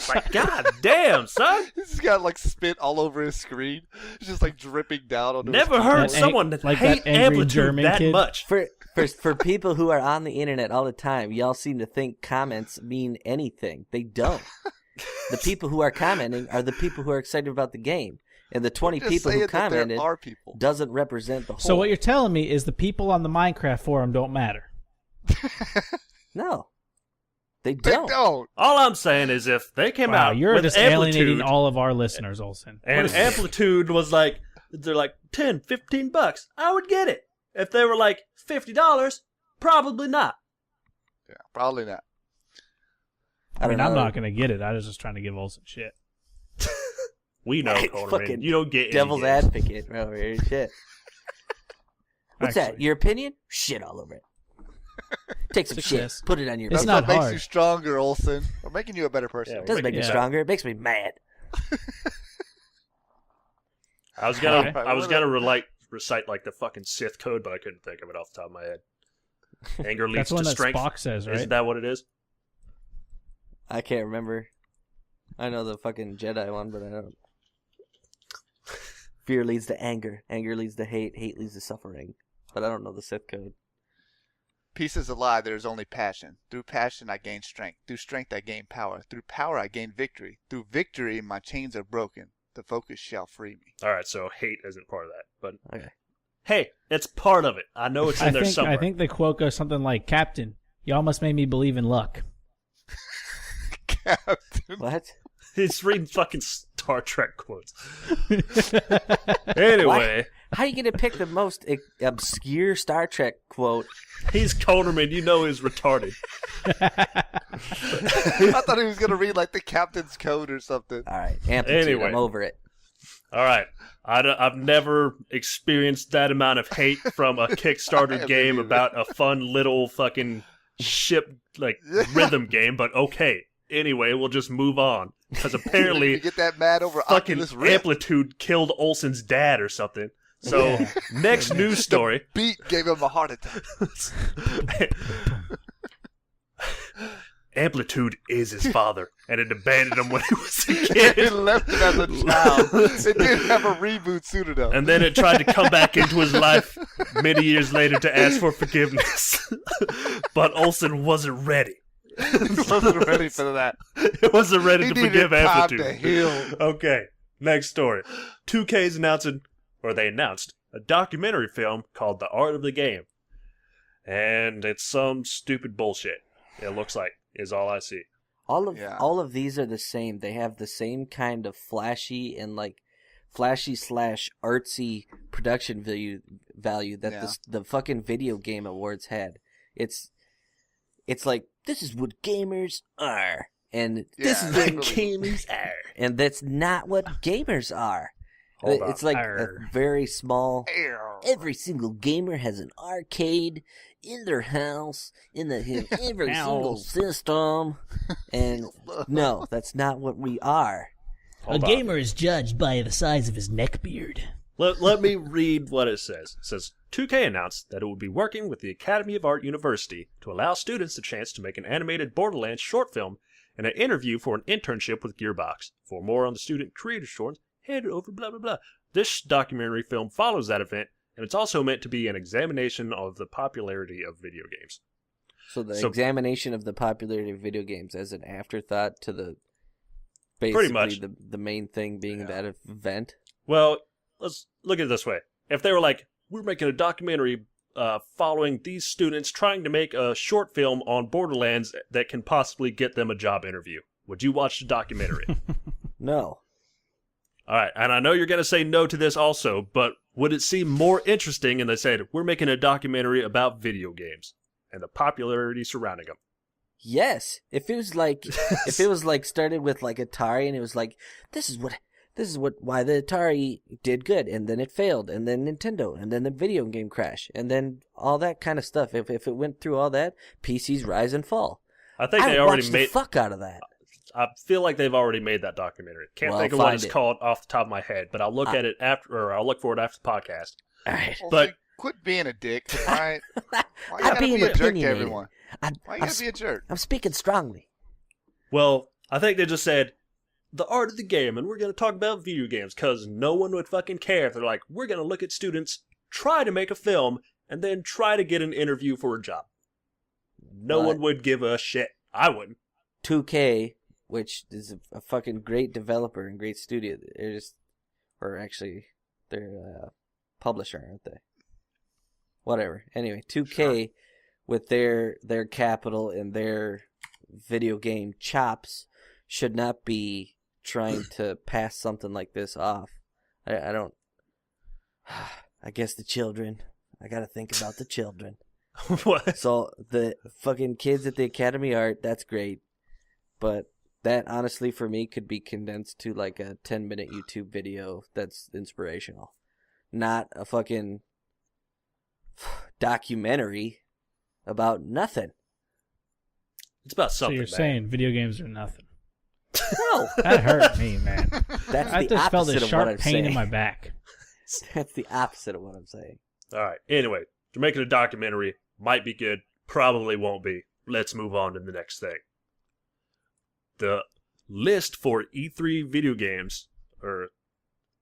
Like, god damn, son. He's got like spit all over his screen. It's just like dripping down on. Never heard someone like hate Amplitude that much. For people who are on the internet all the time, y'all seem to think comments mean anything. They don't. The people who are commenting are the people who are excited about the game. And the 20 people who commented doesn't represent the whole. So what you're telling me is the people on the Minecraft forum don't matter. No. They don't. All I'm saying is if they came out you're with just Amplitude, alienating all of our listeners, Olsen. And Amplitude was like, they're like $10, $15, I would get it. If they were like $50, probably not. Yeah, probably not. I mean, I'm not going to get it. I was just trying to give Olsen shit. We know, Coleman. You don't get devil's advocate over here. Shit. What's that? actually. Your opinion? Shit all over it. Take some Success. shit. Put it on your. It's That's not what makes hard. you stronger, Olsen. We're making you a better person. Yeah, It doesn't make me Yeah. stronger. It makes me mad. I was gonna, Okay. I was gonna recite like the fucking Sith code, but I couldn't think of it off the top of my head. Anger leads That's one to that strength. Spock says, right? Isn't that what it is? I can't remember. I know the fucking Jedi one, but I don't. Fear leads to anger. Anger leads to hate. Hate leads to suffering. But I don't know the Sith code. Peace is a lie. There is only passion. Through passion, I gain strength. Through strength, I gain power. Through power, I gain victory. Through victory, my chains are broken. The focus shall free me. All right, so hate isn't part of that, but Okay. hey, it's part of it. I know it's in there somewhere. I think the quote goes something like, "Captain, you almost made me believe in luck." Captain. What? He's reading fucking Star Trek quotes. Anyway, How you gonna pick the most obscure Star Trek quote? he's Conerman. You know he's retarded. I thought he was going to read like the captain's code or something. All right, amplitude. Anyway. I'm over it. All right. I've never experienced that amount of hate from a Kickstarter game about a fun little fucking ship like rhythm game, but okay. Anyway, we'll just move on because You apparently get that mad over fucking Oculus Rift. Amplitude killed Olsen's dad or something. So Yeah. next news story. Beat gave him a heart attack. Amplitude is his father, and it abandoned him when he was a It kid. left him as a child. It didn't have a reboot soon enough. And then it tried to come back into his life many years later to ask for forgiveness. But Olsen wasn't ready. He wasn't ready for that. He wasn't ready He to needed forgive time Amplitude. to heal. Okay, next story. 2K's they announced a documentary film called The Art of the Game. And it's some stupid bullshit, it looks like, is all I see. All of these are the same. They have the same kind of flashy and like flashy/artsy production value that the fucking video game awards had. It's like, this is what gamers are, and this is what gamers are, and that's not what gamers are. Hold on. It's like a very small. Ew. Every single gamer has an arcade in their house, in every single system, and no, that's not what we are. Hold on. is judged by the size of his neckbeard. Let me read what it says. It says, 2K announced that it would be working with the Academy of Art University to allow students the chance to make an animated Borderlands short film and an interview for an internship with Gearbox. For more on the student creator shorts, head over blah blah blah. This documentary film follows that event, and it's also meant to be an examination of the popularity of video games. So examination of the popularity of video games as an afterthought to the Pretty much. the main thing being that event. Well, let's look at it this way. If they were like, we're making a documentary following these students trying to make a short film on Borderlands that can possibly get them a job interview, would you watch the documentary? No. All right, and I know you're going to say no to this also, but would it seem more interesting if they said, we're making a documentary about video games and the popularity surrounding them? Yes. If it was like started with like Atari and it was like, this is why the Atari did good, and then it failed, and then Nintendo, and then the video game crash, and then all that kind of stuff. If it went through all that, PCs rise and fall. I think they I already watched made. the fuck out of that. I feel like they've already made that documentary. Can't Well, think of what find it's it. called off the top of my head, but I'll look at it after, or I'll look for it after the podcast. All right. Well, But- see, quit being a dick, all right? Why you I'm gotta being be a jerk to opinionated. everyone? Why you gotta be a jerk? I'm speaking strongly. Well, I think they just said the art of the game, and we're going to talk about video games because no one would fucking care if they're like, we're going to look at students, try to make a film, and then try to get an interview for a job. No But- one would give a shit. I wouldn't. 2K, which is a fucking great developer and great studio, they're a publisher, aren't they? Whatever. Anyway, 2K with their capital and their video game chops should not be trying to pass something like this off. I don't. I guess the children. I gotta think about the children. What? So the fucking kids at the Academy Art, that's great. But that honestly for me could be condensed to like a 10-minute YouTube video that's inspirational. Not a fucking documentary about nothing. It's about So something. you're man. saying video games are nothing? No, That hurt me, man. that's I the just felt opposite a of what I'm sharp pain in saying. my back. That's the opposite of what I'm saying. All right. Anyway, you're making a documentary. Might be good. Probably won't be. Let's move on to the next thing. The list for E3 video games, or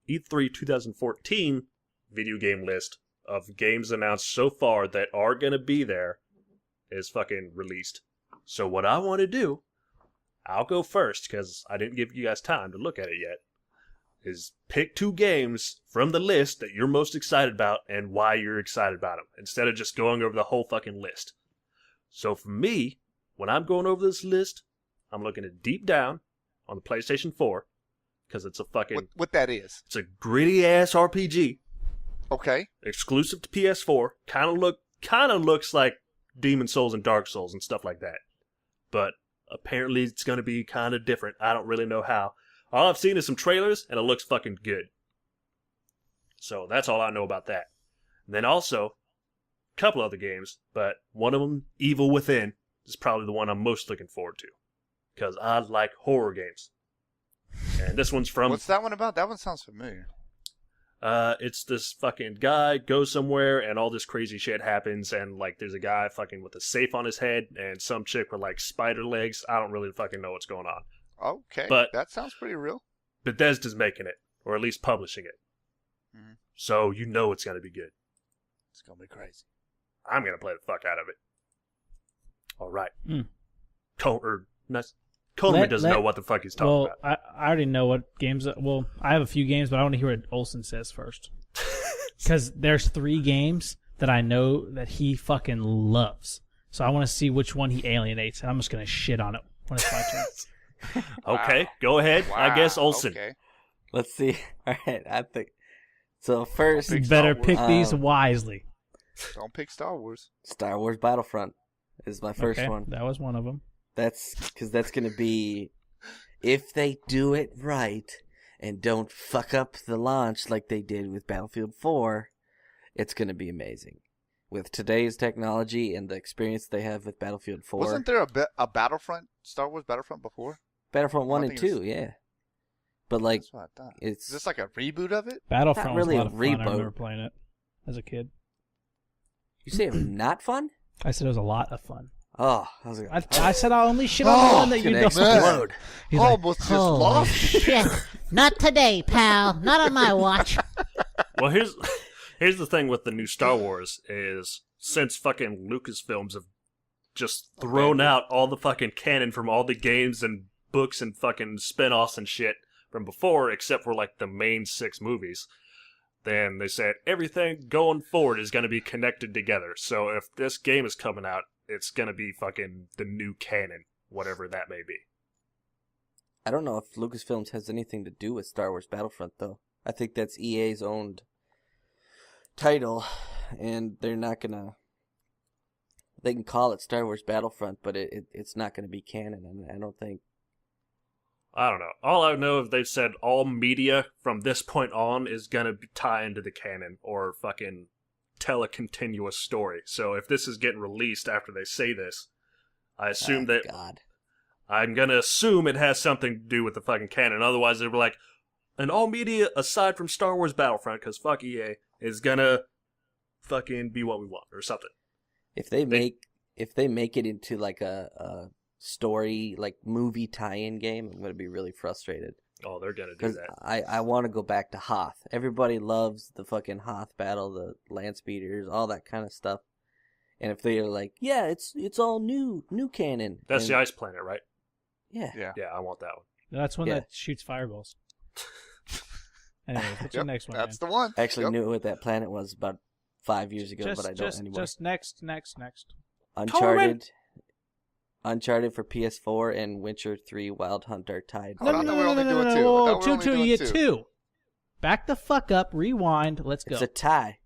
E3 2014 video game list of games announced so far that are going to be there, is fucking released. So what I want to do, I'll go first because I didn't give you guys time to look at it yet, is pick 2 games from the list that you're most excited about and why you're excited about them, instead of just going over the whole fucking list. So for me, when I'm going over this list, I'm looking at Deep Down on the PlayStation 4, because it's a fucking... What that is? It's a gritty-ass RPG, Okay. exclusive to PS4, kind of looks like Demon Souls and Dark Souls and stuff like that. But apparently it's going to be kind of different. I don't really know how. All I've seen is some trailers, and it looks fucking good. So that's all I know about that. And then also, a couple other games, but one of them, Evil Within, is probably the one I'm most looking forward to. Because I like horror games. And this one's from... What's that one about? That one sounds familiar. It's this fucking guy goes somewhere and all this crazy shit happens, and like there's a guy fucking with a safe on his head and some chick with like spider legs. I don't really fucking know what's going on. Okay. But- that sounds pretty real. Bethesda's making it, or at least publishing it. Mhm. So you know it's gonna be good. It's going to be crazy. I'm gonna play the fuck out of it. Alright. Mm. Coleman doesn't know what the fuck he's talking about. I already know what games. Well, I have a few games, but I want to hear what Olsen says first. Because there's 3 games that I know that he fucking loves. So I want to see which one he alienates, and I'm just going to shit on it when it's my turn. Okay, go ahead. Wow. I guess Olsen. Okay. Let's see. All right, I think so. First, Big You better Star pick Wars. these wisely. Don't pick Star Wars. Star Wars Battlefront is my first Okay, one. that was one of them. That's because that's going to be, if they do it right and don't fuck up the launch like they did with Battlefield 4, it's going to be amazing. With today's technology and the experience they have with Battlefield 4. Wasn't there a Battlefront, Star Wars Battlefront before? Battlefront 1 I and think it 2, yeah. But like, That's what I thought. it's... Is this like a reboot of it? Battlefront Not was really a a lot of fun. I reboot. remember playing it as a kid. You say it was not fun? I said it was a lot of fun. Oh, I was like, I said I'll only shit on the one that it's you gonna don't. explode. He's like, Almost just Holy lost. shit. Not today, pal. Not on my watch. Well, here's the thing with the new Star Wars is, since fucking Lucasfilms have just thrown out all the fucking canon from all the games and books and fucking spin-offs and shit from before, except for like the main 6 movies, then they said everything going forward is going to be connected together. So if this game is coming out, it's going to be fucking the new canon, whatever that may be. I don't know if Lucasfilms has anything to do with Star Wars Battlefront, though. I think that's EA's owned title, and they're not gonna... They can call it Star Wars Battlefront, but it's not gonna be canon, and I don't think... I don't know. All I know is they've said all media from this point on is going to tie into the canon or fucking tell a continuous story. So if this is getting released after they say this, I assume that... God. I'm going to assume it has something to do with the fucking canon. Otherwise, they were like, and all media aside from Star Wars Battlefront, because fuck EA, is going to fucking be what we want or something. If they make it into like a story, like movie tie-in game, I'm gonna be really frustrated. Oh, they're going to do Because that. I want to go back to Hoth. Everybody loves the fucking Hoth battle, the land speeders, all that kind of stuff. And if they're like, yeah, it's all new canon. That's and, the ice planet, right? Yeah. Yeah. Yeah, I want that one. That's one Yeah. that shoots fireballs. Anyways, what's your next one? That's man? the one. I actually Yep. knew what that planet was about 5 years ago, but I don't anymore. Just next. Uncharted for PS4 and Witcher 3 Wild Hunt Dark Tide. Oh, I thought we were only doing 2. I thought we were only Two. doing You get 2. 2. Back the fuck up. Rewind. Let's go. It's a tie.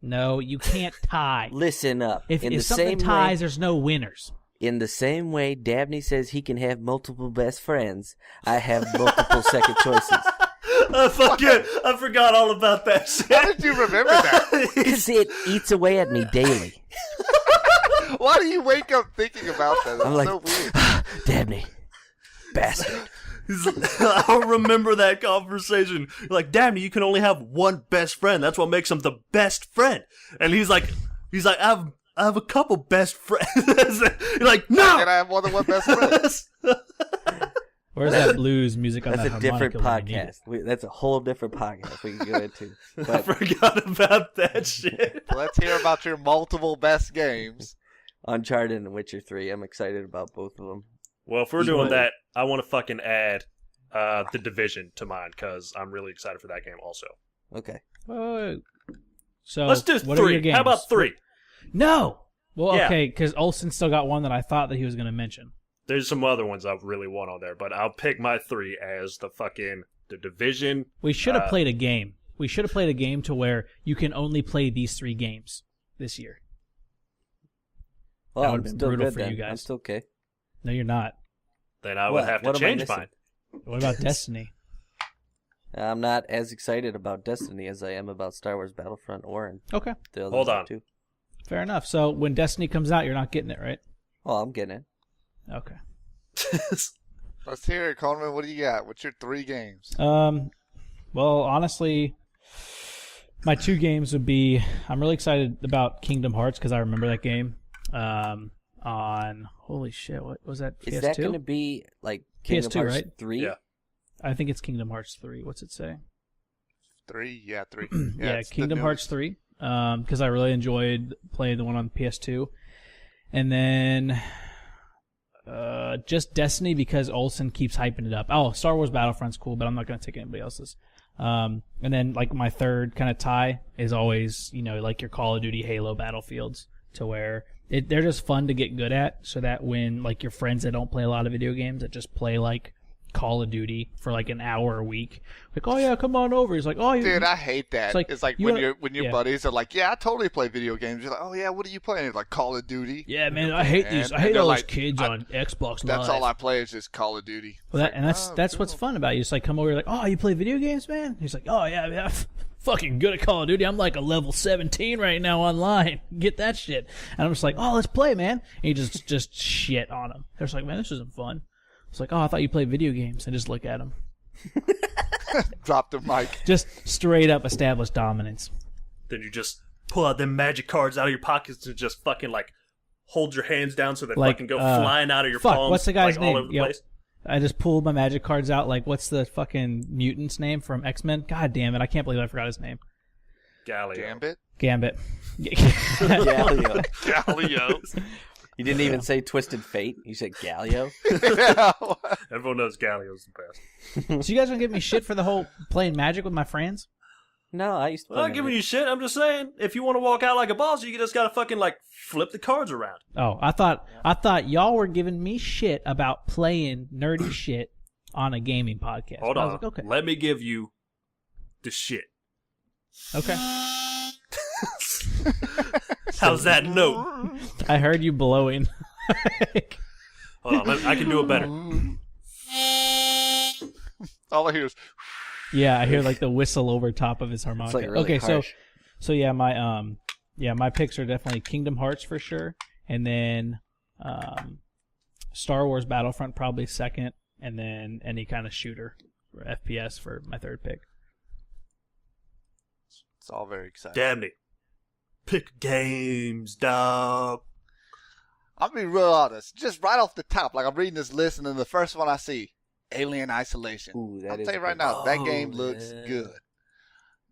No, you can't tie. Listen up. If in the something same ties, way, there's no winners. in the same way Dabney says he can have multiple best friends, I have multiple second choices. I forgot all about that shit. How did you remember that? Because it eats away at me daily. Why do you wake up thinking about that? That's I'm like, so weird. Dabney, bastard. I remember that conversation. You're like, Dabney, you can only have one best friend. That's what makes him the best friend. And he's like, I have a couple best friends. You're like, no. Can I have more than one best friend? Where's that blues music on That's that a different harmonica when you need podcast. That's a whole different podcast we can go into. I But forgot about that shit. Let's hear about your multiple best games. Uncharted and Witcher 3, I'm excited about both of them. Well, if we're doing that, I want to fucking add The Division to mine because I'm really excited for that game also. Okay. Wait. So Let's do what are your 3. games? How about 3? No. Well, Yeah. okay, because Olsen still got one that I thought that he was going to mention. There's some other ones I really want on there, but I'll pick my 3 as The Division. We should have played a game. We should have played a game to where you can only play these 3 games this year. Well, That I'm would've been still brutal good for then. you guys. I'm still okay. No, you're not. Then I What? would have to What am I change missing? mine. What about Destiny? I'm not as excited about Destiny as I am about Star Wars Battlefront or Okay, the other Hold on. two. fair enough. So when Destiny comes out, you're not getting it, right? Oh, I'm getting it. Okay. Let's hear it, Coleman. What do you got? What's your 3 games? Well, honestly, my 2 games would be, I'm really excited about Kingdom Hearts because I remember that game. On holy shit, what was that? Is PS2? that going to be like Kingdom PS2, Hearts right? 3? Yeah. I think it's Kingdom Hearts 3. What's it say? 3? Yeah, 3. Yeah, it's the Kingdom Hearts newest. 3. Because I really enjoyed playing the one on PS2, and then just Destiny because Olsen keeps hyping it up. Oh, Star Wars Battlefront's cool, but I'm not gonna take anybody else's. And then like my third kind of tie is always like your Call of Duty, Halo, Battlefields, to where they're just fun to get good at, so that when like your friends that don't play a lot of video games that just play like Call of Duty for like an hour a week, like, oh yeah, come on over. He's like, oh, Dude, I hate that. It's like, you when wanna- your yeah. buddies are like, yeah, I totally play video games. You're like, oh yeah, what are you playing? It's like Call of Duty. yeah, man, I hate these. And I hate they're all like, these kids on Xbox Live. That's all I play is just Call of Duty. Well, It's like, oh, that's cool. what's fun about it. You just like come over, you're like, oh, you play video games, man? He's like, oh yeah, I'm fucking good at Call of Duty. I'm like a level 17 right now online. Get that shit. And I'm just like, oh, let's play, man. And you just shit on him. They're just like, man, this isn't fun. It's like, oh, I thought you played video games. And just look at him. Drop the mic. Just straight up established dominance. Then you just pull out them magic cards out of your pockets and just fucking like hold your hands down so they Like, fucking go flying out of your fuck, palms. what's the guy's like, name? all over the Yo, place. I just pulled my magic cards out. Like, what's the fucking mutant's name from X-Men? God damn it, I can't believe I forgot his name. Gallio. Gambit. Gambit. Galio. Galio. You didn't even say Twisted Fate. You said Galio. Yeah. Everyone knows Gallio's the best. So you guys gonna give me shit for the whole playing Magic with my friends? No, I used to I'm play not giving Magic. you shit. I'm just saying, if you want to walk out like a boss, you just gotta fucking like flip the cards around. Oh, I thought y'all were giving me shit about playing nerdy shit on a gaming podcast. Hold I on. was like, okay. Let me give you the shit. Okay. How's that note? I heard you blowing. Hold on, I can do it better. All I hear is Yeah, I hear like the whistle over top of his It's harmonica. like really Okay, harsh. so yeah, my picks are definitely Kingdom Hearts for sure, and then Star Wars Battlefront probably second, and then any kind of shooter or FPS for my third pick. it's all very exciting. Damn it. Pick games, dog. I'll be real honest. Just right off the top, like I'm reading this list, and then the first one I see, Alien Isolation. Ooh, that I'll is tell you right good. now, that Oh, game looks yeah. good.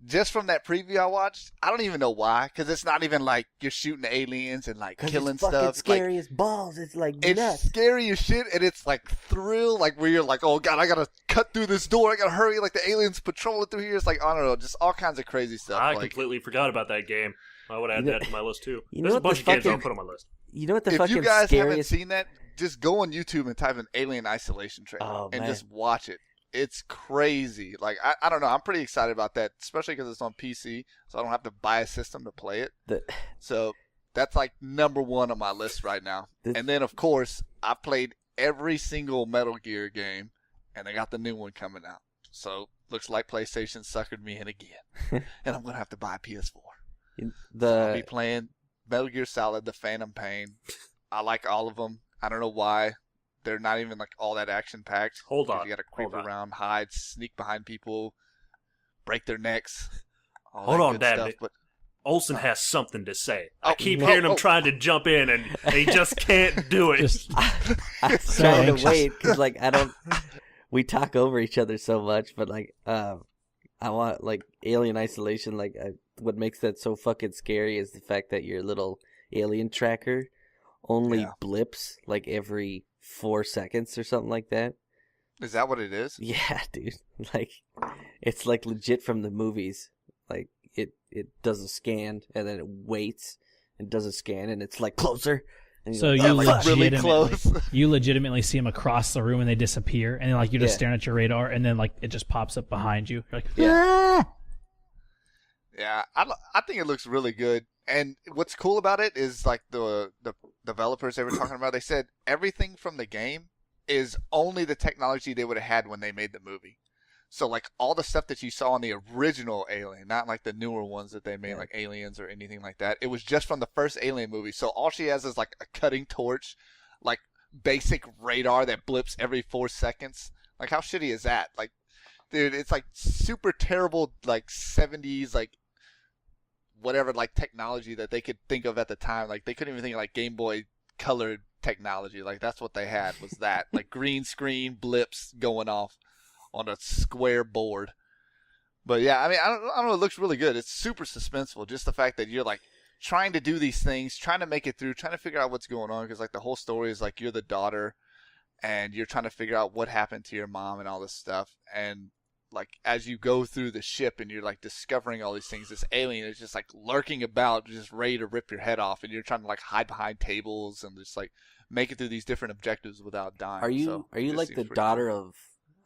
Just from that preview I watched, I don't even know why, because it's not even like you're shooting aliens and like 'Cause killing it's fucking stuff. scary Like, as balls. It's like it's nuts. scary as shit, and it's like thrill, like where you're like, oh god, I gotta cut through this door, I gotta hurry, like the aliens patrolling through here. It's like, I don't know, just all kinds of crazy stuff. I like, completely forgot about that game. I would add You know- that to my list too. you know There's a what the bunch of games fucking- I'll put on my list. You know what the if fucking you guys haven't scariest? seen that, just go on YouTube and type in Alien Isolation trailer Oh, and man. just watch it. It's crazy. Like I don't know. I'm pretty excited about that, especially because it's on PC, so I don't have to buy a system to play it. The- So that's like number one on my list right now. This- And then of course I've played every single Metal Gear game, and they got the new one coming out. So looks like PlayStation suckered me in again, and I'm gonna have to buy a PS4. I'll be The playing Metal Gear Solid, The Phantom Pain. I like all of them. I don't know why they're not even like all that action packed. Hold on. You got to creep Hold on. around, hide, sneak behind people, break their necks. All Hold that on, good Dabney. stuff, but Olsen has something to say. Oh, I keep oh, hearing him oh. trying to jump in, and he just can't do it. Just I'm So trying to anxious. wait because like I don't. We talk over each other so much, but like I want like Alien Isolation. Like what makes that so fucking scary is the fact that your little alien tracker only Yeah. blips like every 4 seconds or something like that. is that what it is? Yeah, dude. Like it's like legit from the movies. Like it does a scan and then it waits and does a scan and it's like closer. And you're so like, you "Oh, like, fuck." really legitimately, close. you legitimately see them across the room and they disappear, and then like you're just Yeah. staring at your radar, and then like it just pops up behind you. You're like, Yeah. Yeah, I think it looks really good. And what's cool about it is like the developers they were talking about. They said everything from the game is only the technology they would have had when they made the movie. So like all the stuff that you saw in the original Alien, not like the newer ones that they made, like Aliens or anything like that. It was just from the first Alien movie. So all she has is like a cutting torch, like basic radar that blips every 4 seconds. Like how shitty is that? Like, dude, it's like super terrible, like 70s, like whatever, like technology that they could think of at the time. Like they couldn't even think of like Game Boy colored technology. Like that's what they had was that, like green screen blips going off on a square board. But yeah, I mean, I don't know. It looks really good. It's super suspenseful. Just the fact that you're like trying to do these things, trying to make it through, trying to figure out what's going on. Because like the whole story is like you're the daughter, and you're trying to figure out what happened to your mom and all this stuff. And like as you go through the ship and you're like discovering all these things, this alien is just like lurking about, just ready to rip your head off. And you're trying to like hide behind tables and just like make it through these different objectives without dying. Are you So are you it like seems the pretty daughter cool. of?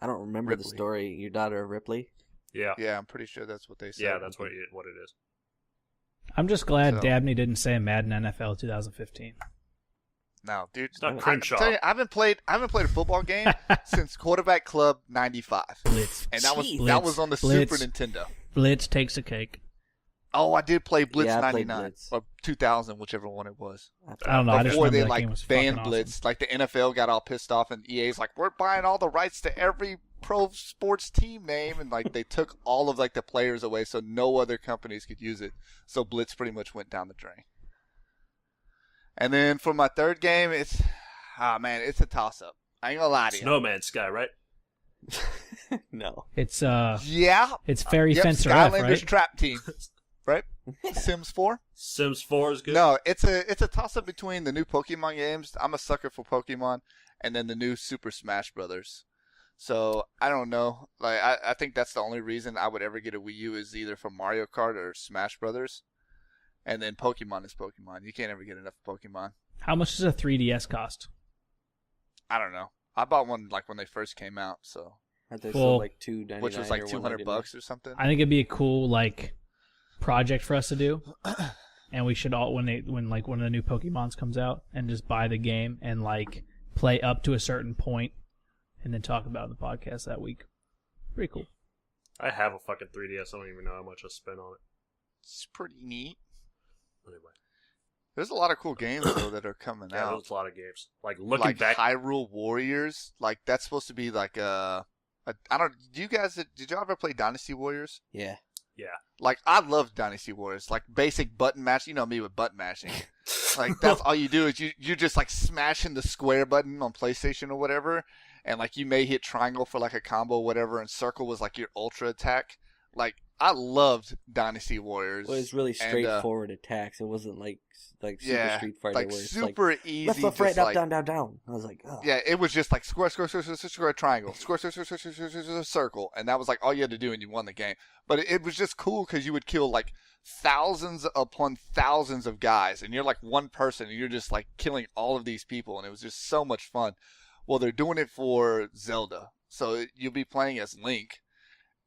I don't remember the Ripley. story. Your daughter of Ripley. Yeah, Yeah, I'm pretty sure that's what they said. yeah, that's what it is. I'm just glad So- Dabney didn't say Madden NFL 2015. No, dude. It's not I'm Crenshaw. telling you, I haven't played a football game since Quarterback Club '95, Blitz. and that was Blitz. on the Blitz. Super Nintendo. Blitz takes a cake. Oh, I did play Blitz Yeah, I played '99 Blitz. or 2000, whichever one it was. I don't know. I just Before remember they that like game was banned fucking Blitz, like the NFL got all pissed off, and EA's like, we're buying all the rights to every pro sports team name, and like they took all of like the players away, so no other companies could use it. So Blitz pretty much went down the drain. And then for my third game, it's a toss up. I ain't gonna lie to you. Snowman Sky, right? No. awesome. It's Yeah. it's Fairy Yep, Fencer F, Skylanders right? Trap Team. Right? Sims 4? Sims 4 is good. No, it's a toss up between the new Pokemon games. I'm a sucker for Pokemon, and then the new Super Smash Brothers. So I don't know. Like I think that's the only reason I would ever get a Wii U is either from Mario Kart or Smash Brothers. And then Pokemon is Pokemon. You can't ever get enough Pokemon. How much does a 3DS cost? I don't know. I bought one like when they first came out, so Aren't they Well, still like $2.99 which was like or $200 $199? or something. I think it'd be a cool like project for us to do, and we should all when like one of the new Pokemons comes out and just buy the game and like play up to a certain point, and then talk about it in the podcast that week. Pretty cool. I have a fucking 3DS. I don't even know how much I spent on it. It's pretty neat. Anyway, There's a lot of cool games though that are coming yeah, out. there's a lot of games. Like looking Like back, Hyrule Warriors, like that's supposed to be like a I don't. Did y'all ever play Dynasty Warriors? Yeah. yeah. Like I love Dynasty Warriors. Like basic button mash. You know me with button mashing. Like that's all you do is you just like smashing the square button on PlayStation or whatever, and like you may hit triangle for like a combo or whatever, and circle was like your ultra attack. Like I loved Dynasty Warriors. Well, it's really And, straightforward attacks. It wasn't like Super yeah, Street Fighter like where it's super easy. left, just right, up, like, down, down, down. I was like, oh. Yeah, it was just like square, triangle, square, circle, and that was like all you had to do, and you won the game. But it was just cool because you would kill like thousands upon thousands of guys, and you're like one person, and you're just like killing all of these people, and it was just so much fun. Well, they're doing it for Zelda, so you'll be playing as Link,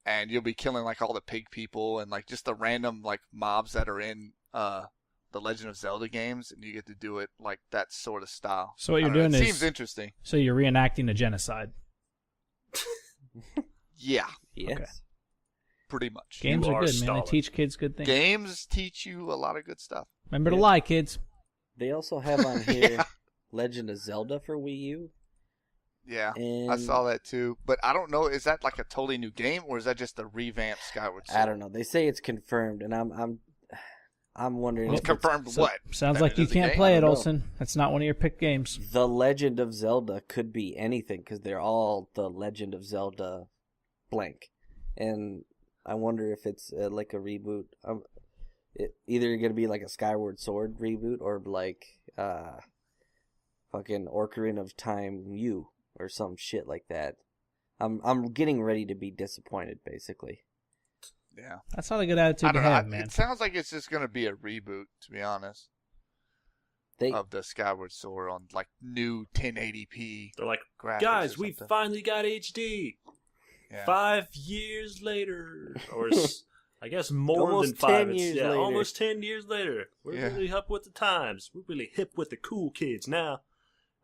and you'll be killing like all the pig people and like just the random like mobs that are in the Legend of Zelda games, and you get to do it like that sort of style. So what I you're don't know, doing it is seems interesting. so you're reenacting a genocide. Yeah. Yes. Okay. pretty much. Games You are are good, man. stalling. They teach kids good things. Games teach you a lot of good stuff. Remember to lie, kids. They also have on here Yeah. Legend of Zelda for Wii U. Yeah, And I saw that too. But I don't know, is that like a totally new game, or is that just a revamped Skyward Sword? I don't know. They say it's confirmed, and I'm wondering It's if it's confirmed what? Sounds That like it you is a can't game? play I it, don't know. Olsen. That's not one of your pick games. The Legend of Zelda could be anything because they're all The Legend of Zelda blank, and I wonder if it's like a reboot. Either going to be like a Skyward Sword reboot or like fucking Ocarina of Time U or some shit like that. I'm getting ready to be disappointed, basically. Yeah. That's not a good attitude I to don't know. have, man. It sounds like it's just going to be a reboot, to be honest, They of the Skyward Sword on like new 1080p They're like, graphics. guys, or we something. finally got HD. Yeah. 5 years later, or I guess more Almost than 5. 10 years later. Almost 10 years later. We're Yeah. really up with the times. We're really hip with the cool kids now.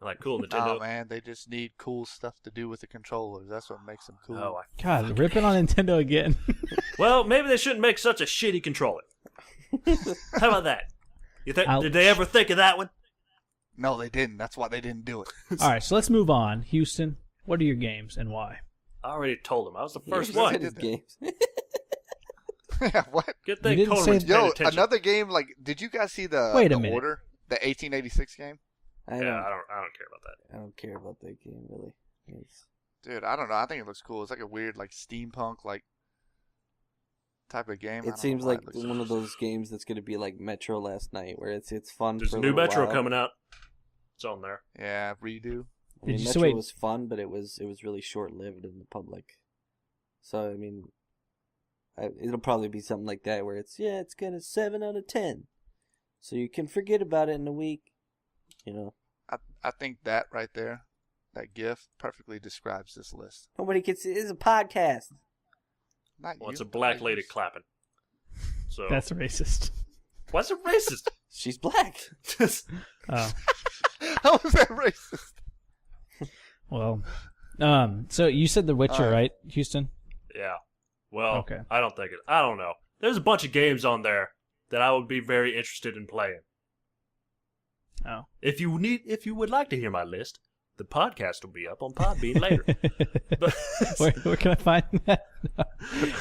I'm like, cool, Nintendo. Oh man, they just need cool stuff to do with the controllers. That's what makes them cool. Oh, God, ripping on Nintendo again. well, maybe they shouldn't make such a shitty controller. How about that? You think? Ouch. Did they ever think of that one? No, they didn't. That's why they didn't do it. All right, so let's move on. Houston, what are your games and why? I already told him. I was the first Yeah, one. did his that. games. Yeah, what? Good thing didn't say- Coleman's paying Yo, attention. another game like did you guys see the Wait a the minute. Order? The 1886 game? I Yeah, don't, I don't care about that. I don't care about that game really. It's- Dude, I don't know. I think it looks cool. It's like a weird like steampunk like type of game. I It don't seems know why like it looks one of those games that's going to be like Metro Last Night, where it's fun. There's for a a new little Metro while. coming out. It's on there. Yeah, redo. I mean, Did you- so Metro wait. was fun, but it was really short lived in the public. So I mean, it'll probably be something like that, where it's got a 7 out of 10, so you can forget about it in a week. You know, I think that right there, that GIF, perfectly describes this list. nobody can see. It's a podcast. Not Well, it's you, a black but lady you. clapping. So That's racist. what's it racist? She's black. Oh, How is that racist? well. So you said The Witcher, right, Houston? Yeah. Well, Okay. I don't think it. I don't know. There's a bunch of games on there that I would be very interested in playing. Oh. If you would like to hear my list, the podcast will be up on Podbean later. But where can I find that?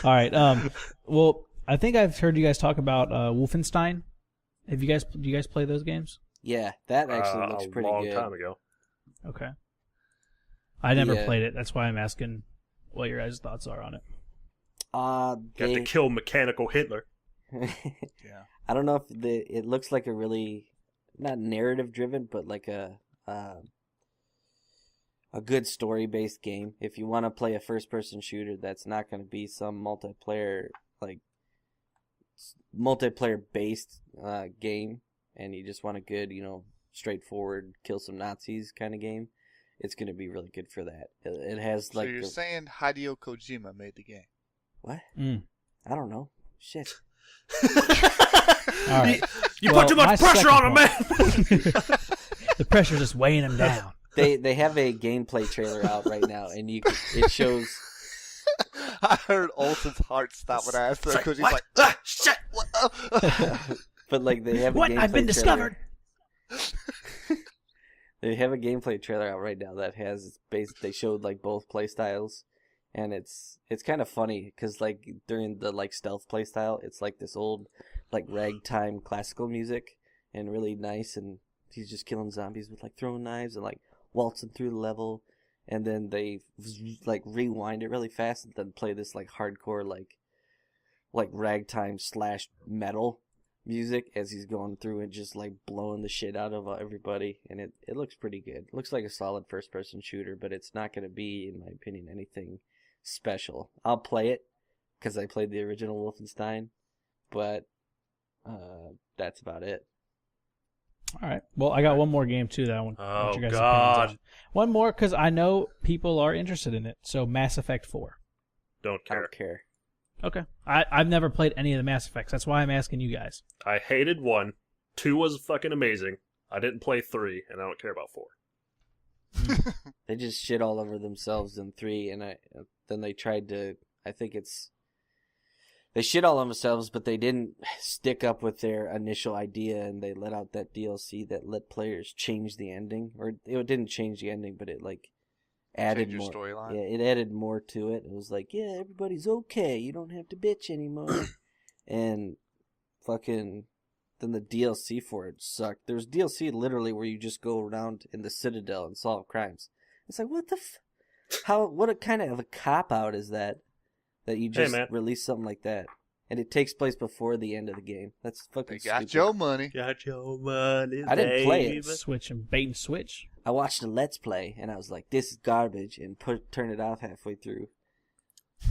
All right. Well, I think I've heard you guys talk about Wolfenstein. Do you guys play those games? Yeah, that actually looks a pretty long good. time ago. Okay. I never Yeah. played it. That's why I'm asking what your guys' thoughts are on it. Got to They, kill mechanical Hitler. Yeah. I don't know if it looks like a really not narrative driven, but like a good story based game. If you want to play a first person shooter, that's not going to be some multiplayer based game, and you just want a good, straightforward kill some Nazis kind of game. It's going to be really good for that. It has So like you're saying Hideo Kojima made the game? what? Mm. I don't know. Shit. All right. You Well, put too my much pressure second on him, man. The pressure's just weighing him down. They have a gameplay trailer out right now, and it shows. I heard Olsen's heart stop when I asked her because he's What? like, Ah, shit. But like they have a What? gameplay I've been trailer. discovered. They have a gameplay trailer out right now that has they showed like both play styles, and it's kind of funny because like during the like stealth play style, it's like this old like ragtime classical music and really nice, and he's just killing zombies with like throwing knives and like waltzing through the level, and then they like rewind it really fast and then play this like hardcore like ragtime / metal music as he's going through and just like blowing the shit out of everybody, and it looks pretty good. It looks like a solid first person shooter, but it's not going to be, in my opinion, anything special. I'll play it because I played the original Wolfenstein, but that's about it. All right. Well, I got one more game too that I want Oh, your guys' God. opinions on. One more because I know people are interested in it. So Mass Effect 4. Don't I care. don't care. Okay. I've never played any of the Mass Effects. That's why I'm asking you guys. I hated 1. 2 was fucking amazing. I didn't play 3, and I don't care about 4. They just shit all over themselves in 3, and then they tried to. I think it's they shit all on themselves, but they didn't stick up with their initial idea, and they let out that DLC that let players change the ending, or it didn't change the ending, but it like added Change your more. storyline. Yeah, it added more to it. It was like, yeah, everybody's okay. You don't have to bitch anymore. And fucking then the DLC for it sucked. There's DLC literally where you just go around in the Citadel and solve crimes. It's like, what the what a kind of a cop-out is that you just release something like that. And it takes place before the end of the game. That's fucking They got stupid. your money. Got your money, I didn't play it. Switch and bait and switch. I watched a Let's Play, and I was like, this is garbage, and turn it off halfway through.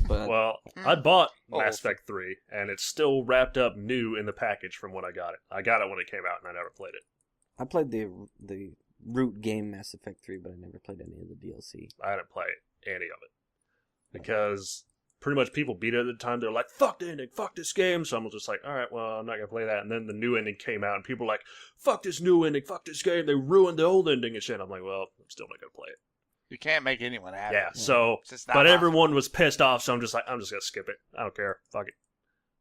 But Well, I bought Oh. Mass Effect 3, and it's still wrapped up new in the package from when I got it. I got it when it came out, and I never played it. I played the root game Mass Effect 3, but I never played any of the DLC. I didn't play any of it. Because pretty much people beat it at the time. They're like, fuck the ending, fuck this game. So I'm just like, all right, well, I'm not going to play that. And then the new ending came out, and people were like, fuck this new ending, fuck this game. They ruined the old ending and shit. I'm like, well, I'm still not going to play it. You can't make anyone happy. Yeah, so, It's just not but possible. everyone was pissed off, so I'm just like, I'm just going to skip it. I don't care. Fuck it.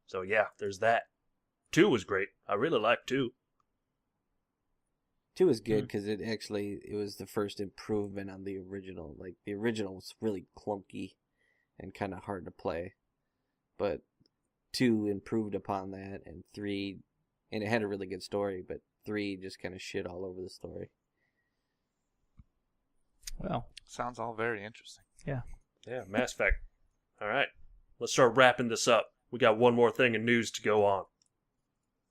So yeah, there's that. 2 was great. I really liked 2. 2 was good because it was the first improvement on the original. Like, the original was really clunky and kind of hard to play. But 2 improved upon that, and 3, and it had a really good story, but 3 just kind of shit all over the story. Well, Sounds all very interesting. Yeah, Mass Effect. All right, let's start wrapping this up. We got one more thing of news to go on.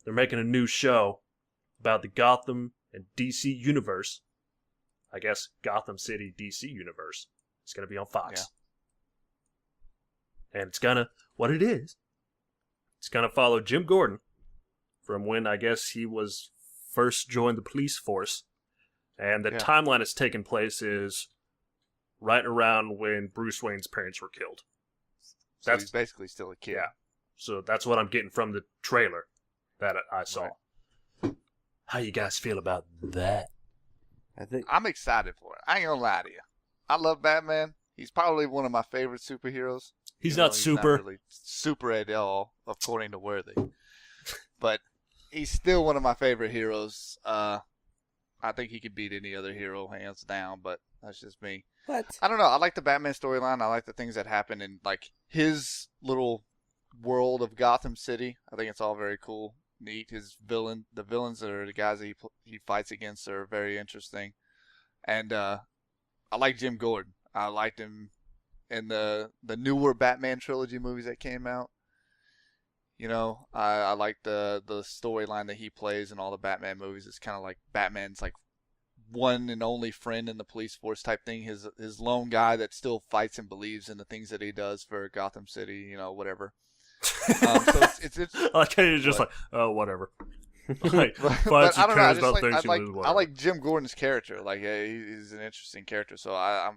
They're making a new show about the Gotham and DC universe. I guess Gotham City DC universe. It's going to be on Fox. And it's going to, what it is, it's going to follow Jim Gordon from when I guess he was first joined the police force. And the timeline it's taking place is right around when Bruce Wayne's parents were killed. So he's basically still a kid. Yeah. So that's what I'm getting from the trailer that I saw. Right. How you guys feel about that? I'm excited for it. I ain't gonna lie to you. I love Batman. He's probably one of my favorite superheroes. He's not super. Not really super at all, according to Worthy. But he's still one of my favorite heroes. I think he could beat any other hero hands down, but that's just me. What? I don't know. I like the Batman storyline. I like the things that happen in like his little world of Gotham City. I think it's all very cool, neat. The villains that are the guys that he fights against are very interesting. And I like Jim Gordon. I liked him in the newer Batman trilogy movies that came out. You know, I like the storyline that he plays in all the Batman movies. It's kind of like Batman's like one and only friend in the police force type thing. His lone guy that still fights and believes in the things that he does for Gotham City. You know, whatever. So it's I like how you're just like, oh, whatever. Like, but I don't know. I, about just things like, you lose, I like Jim Gordon's character. Like, he's an interesting character. So I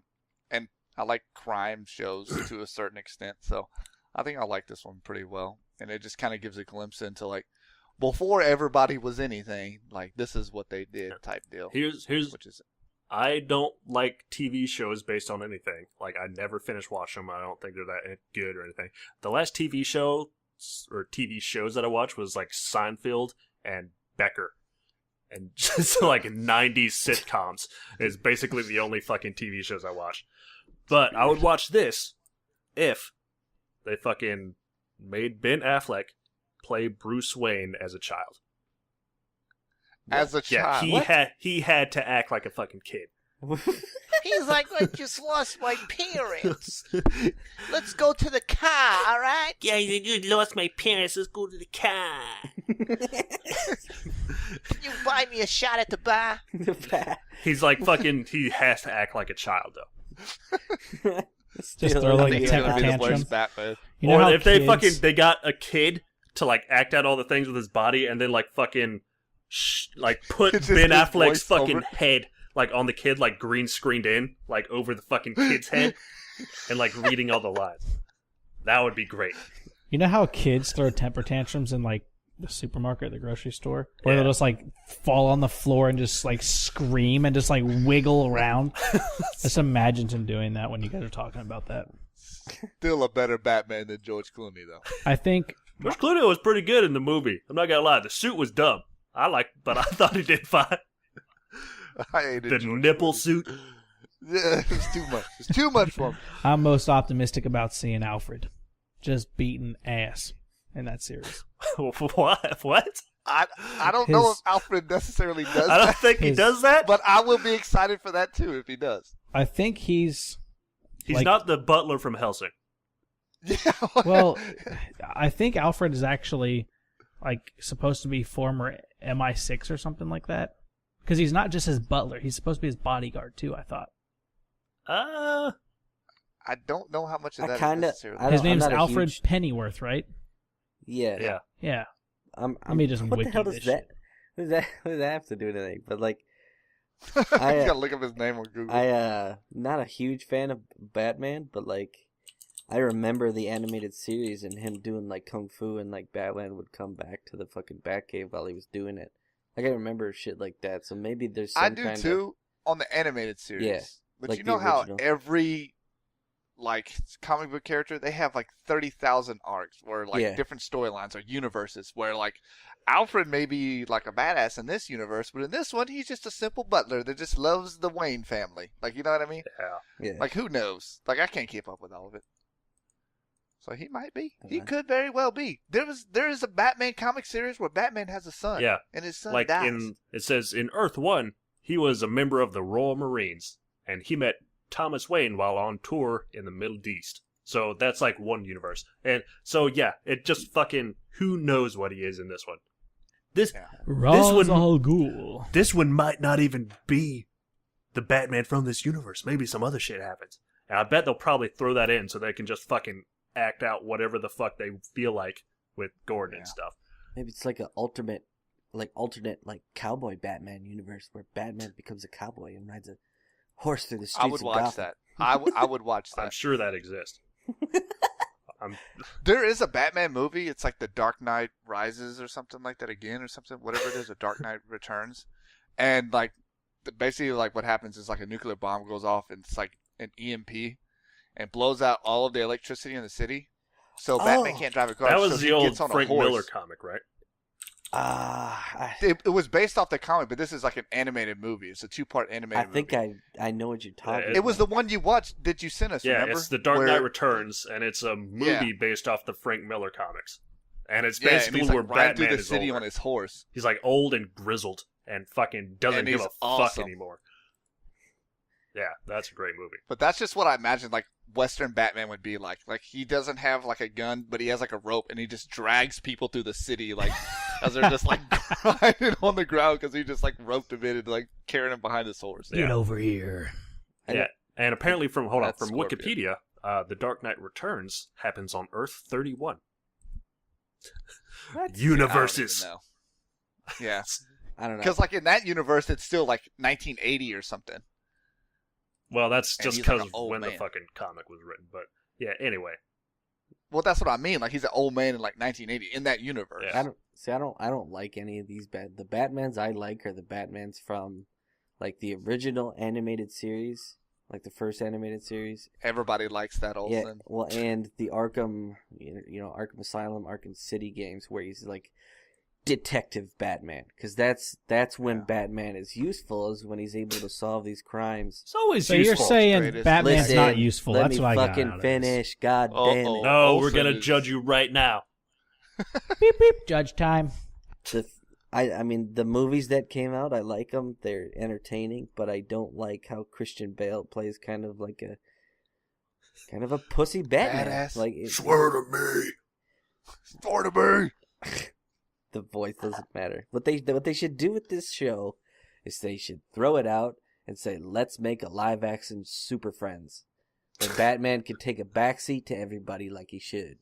like crime shows to a certain extent. So I think I like this one pretty well. And it just kind of gives a glimpse into like before everybody was anything. Like this is what they did type deal. Here's which is I don't like TV shows based on anything. Like I never finish watching them. I don't think they're that good or anything. The last TV show or TV shows that I watched was like Seinfeld and Becker. And just like 90s sitcoms is basically the only fucking TV shows I watch. But I would watch this if they fucking made Ben Affleck play Bruce Wayne as a child. as a child. Yeah, he had to act like a fucking kid. He's like, I just lost my parents. Let's go to the car, all right? Yeah, you lost my parents. Let's go to the car. Can you buy me a shot at the bar? He's like fucking. He has to act like a child though. Just throw like a He's temper gonna be the tantrum. worst Batman. You know Or how if they kids- they got a kid to like act out all the things with his body, and then like fucking like put It's just Ben his Affleck's voice fucking over- head like on the kid, like green screened in, like over the fucking kid's head, and like reading all the lines. That would be great. You know how kids throw temper tantrums in like the supermarket, the grocery store, where Yeah. they'll just like fall on the floor and just like scream and just like wiggle around. Just imagine him doing that when you guys are talking about that. Still a better Batman than George Clooney, though. I think George Clooney was pretty good in the movie. I'm not gonna lie. The suit was dumb. But I thought he did fine. I hated The George nipple Clooney. suit. Yeah, it's too much. It's too much for me. I'm most optimistic about seeing Alfred just beating ass in that series. What? I don't know if Alfred necessarily does I don't that, think he does that. but I will be excited for that too if he does. I think he's He's not the butler from Helsing. Yeah. well. I think Alfred is actually like supposed to be former MI6 or something like that, because he's not just his butler; he's supposed to be his bodyguard too. I thought I don't know how much of I that kinda- is necessarily. I his don't- I'm name's not a Alfred huge- Pennyworth, right? Yeah. Yeah. Let me just What the wiki hell does this that? What does that have to do with anything? But like, You gotta look up his name on Google. not a huge fan of Batman, but like, I remember the animated series and him doing like kung fu, and like Batman would come back to the fucking Batcave while he was doing it. Like I remember shit like that. So maybe there's some I do kind too on the animated series. Yeah, But like you the know how original. every like comic book character, they have like 30,000 arcs where like Yeah. different storylines or universes where like Alfred may be like a badass in this universe, but in this one he's just a simple butler that just loves the Wayne family. Like, you know what I mean? Yeah. Yeah. Like, who knows? Like, I can't keep up with all of it. So he might be. He Uh-huh. could very well be. There is a Batman comic series where Batman has a son. Yeah. And his son Like dies. it says in Earth 1, he was a member of the Royal Marines, and he met Thomas Wayne while on tour in the Middle East. So that's like one universe. And so yeah, it just fucking who knows what he is in this one. This Yeah. Ra's one- al Ghul. this one might not even be the Batman from this universe. Maybe some other shit happens. And I bet they'll probably throw that in so they can just fucking act out whatever the fuck they feel like with Gordon and stuff. Maybe it's like an alternate like cowboy Batman universe where Batman becomes a cowboy and rides a horse through the streets I would of watch Gotham. that. I would watch I'm that. sure that exists. There is a Batman movie. It's like The Dark Knight Rises or something like that again or something. Whatever it is, A Dark Knight Returns. And like basically like what happens is like a nuclear bomb goes off and it's like an EMP and blows out all of the electricity in the city. So Batman Oh. can't drive a car. That so was he the old gets on a Frank horse. Miller comic, right? It was based off the comic, but this is like an animated movie. It's a 2-part I animated think movie. I know what you're talking about. It was the one you watched that you sent us, Yeah, remember? it's The Dark Where- Knight Returns, and it's a movie Yeah. based off the Frank Miller comics. And it's Yeah, and basically he's like where riding through Batman the is city older. on his horse. He's like old and grizzled and fucking doesn't And give he's a awesome. fuck anymore. Yeah, that's a great movie. But that's just what I imagine like Western Batman would be like. Like he doesn't have like a gun, but he has like a rope, and he just drags people through the city like as they're just like grinding on the ground because he just like roped him in and like carrying him behind his horse. Yeah. Get over here. Yeah, and apparently from That's from Scorpion. Wikipedia, The Dark Knight Returns happens on Earth 31. What? Universes. I don't even know. Yeah, I don't know. because like in that universe, it's still like 1980 or something. Well, that's And just he's like because an old when the man. fucking comic was written. But yeah, anyway. Well, that's what I mean. Like he's an old man in like 1980 in that universe. Yeah. I don't like any of these the Batmans I like are the Batmans from like the original animated series, like the first animated series. Everybody likes that old Yeah, thing. well, and the Arkham, Arkham Asylum, Arkham City games where he's like detective Batman, because that's when Batman is useful, is when he's able to solve these crimes. It's always So useful. you're saying Greatest. Batman's Listen, not useful. Let That's me what I got fucking out of this. finish. God Uh-oh. damn it! No, we're Olsen gonna is- judge you right now. Beep beep. Judge time. I mean, the movies that came out, I like them. They're entertaining, but I don't like how Christian Bale plays kind of a pussy Batman. Badass. Like Swear to me. Swear to me. the voice doesn't matter. What they should do with this show is they should throw it out and say, let's make a live action Super Friends, where Batman can take a backseat to everybody like he should.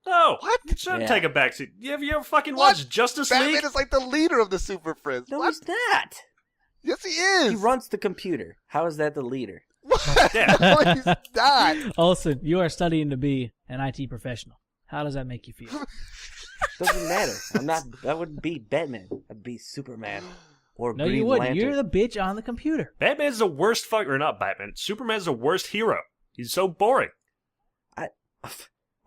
No, What? You shouldn't Yeah. take a backseat. Have you ever fucking What? watched Justice Batman League? is like the leader of the Super Friends. No, What? he's not. Yes, he is. He runs the computer. How is that the leader? What? Yeah. No, he's not. Olsen, you are studying to be an IT professional. How does that make you feel? Doesn't matter. I wouldn't be Batman. I'd be Superman or No, Green you wouldn't. Lantern. You're the bitch on the computer. Batman's the worst fuck, or not Batman. Superman's the worst hero. He's so boring.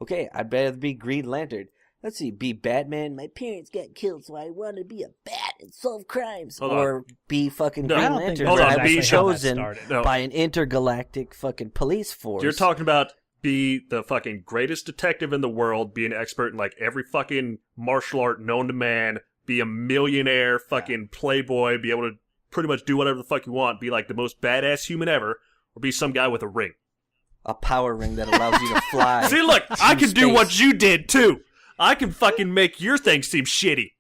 Okay, I'd rather be Green Lantern. Let's see, be Batman. My parents got killed, so I want to be a bat and solve crimes. Hold or be fucking No. Green I don't think Lantern, Hold where on, I be was how that chosen started. No. by an intergalactic fucking police force. You're talking about be the fucking greatest detective in the world, be an expert in like every fucking martial art known to man, be a millionaire fucking playboy, be able to pretty much do whatever the fuck you want, be like the most badass human ever, or be some guy with a ring. A power ring that allows you to fly. See, look, I can do space. what you did too. I can fucking make your thing seem shitty.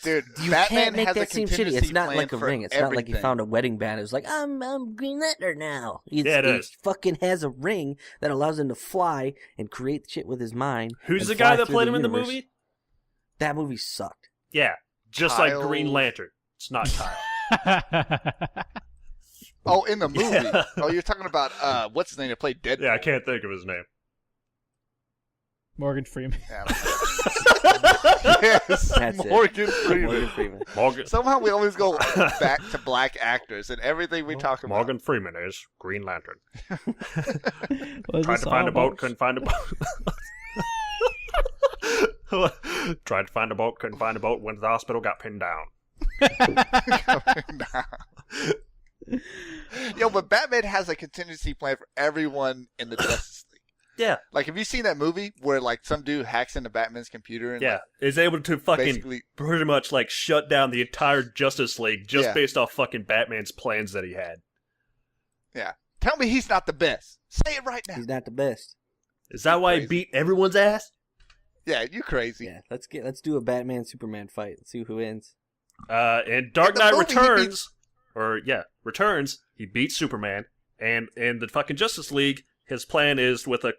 Dude, You Batman can't make has a that seem shitty. It's contingency not plan like a for ring. It's not like he everything. found a wedding band. It was like, I'm Green Lantern now. He is. fucking has a ring that allows him to fly and create shit with his mind. Who's and the guy fly that through played him in the universe. movie? That movie sucked. Yeah, just like Kyle- Green Lantern. It's not Kyle. Oh, in the movie. Yeah. Oh, you're talking about what's his name that played Deadpool? Yeah, I can't think of his name. Morgan Freeman. Yeah, I don't know. Yes, That's it. Morgan Freeman. Morgan Freeman. Morgan, Somehow we always go back to black actors and everything we talk about. Morgan Freeman is Green Lantern. Was Tried this to find all a boat, about- couldn't find a boat. Tried to find a boat, couldn't find a boat. Went to the hospital, got pinned down. Yo, but Batman has a contingency plan for everyone in the Justice League. Yeah, Like, have you seen that movie where like some dude hacks into Batman's computer and yeah. like, Is able to fucking basically pretty much like shut down the entire Justice League just Yeah. based off fucking Batman's plans that he had. tell me he's not the best. Say it right now. He's not the best. Is that why he Crazy. beat everyone's ass? Yeah, you crazy. Yeah, let's do a Batman Superman fight. Let's see who wins. In Dark In the Knight movie, he Returns, Returns, he beats Superman, and in the fucking Justice League, his plan is with a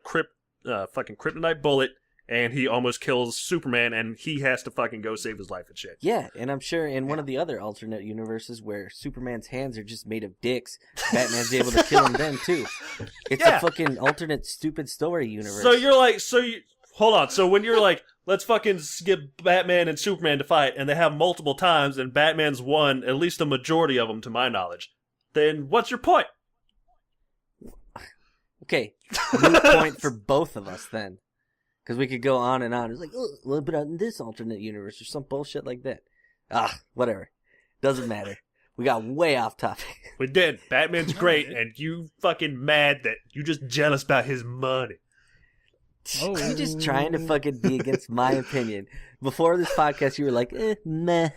fucking kryptonite bullet, and he almost kills Superman, and he has to fucking go save his life and shit. Yeah, and I'm sure in one of the other alternate universes where Superman's hands are just made of dicks, Batman's able to kill him then too. It's Yeah. a fucking alternate stupid story universe. So you're like, hold on. So when you're like, let's fucking get Batman and Superman to fight, and they have multiple times, and Batman's won at least a majority of them, to my knowledge, then what's your point? Okay, moot point for both of us then. Because we could go on and on. It's like, oh, well, but in this alternate universe or some bullshit like that. Whatever. Doesn't matter. We got way off topic. We did. Batman's great, and you fucking mad that you just jealous about his money. Oh. You just trying to fucking be against my opinion. Before this podcast, you were like, meh,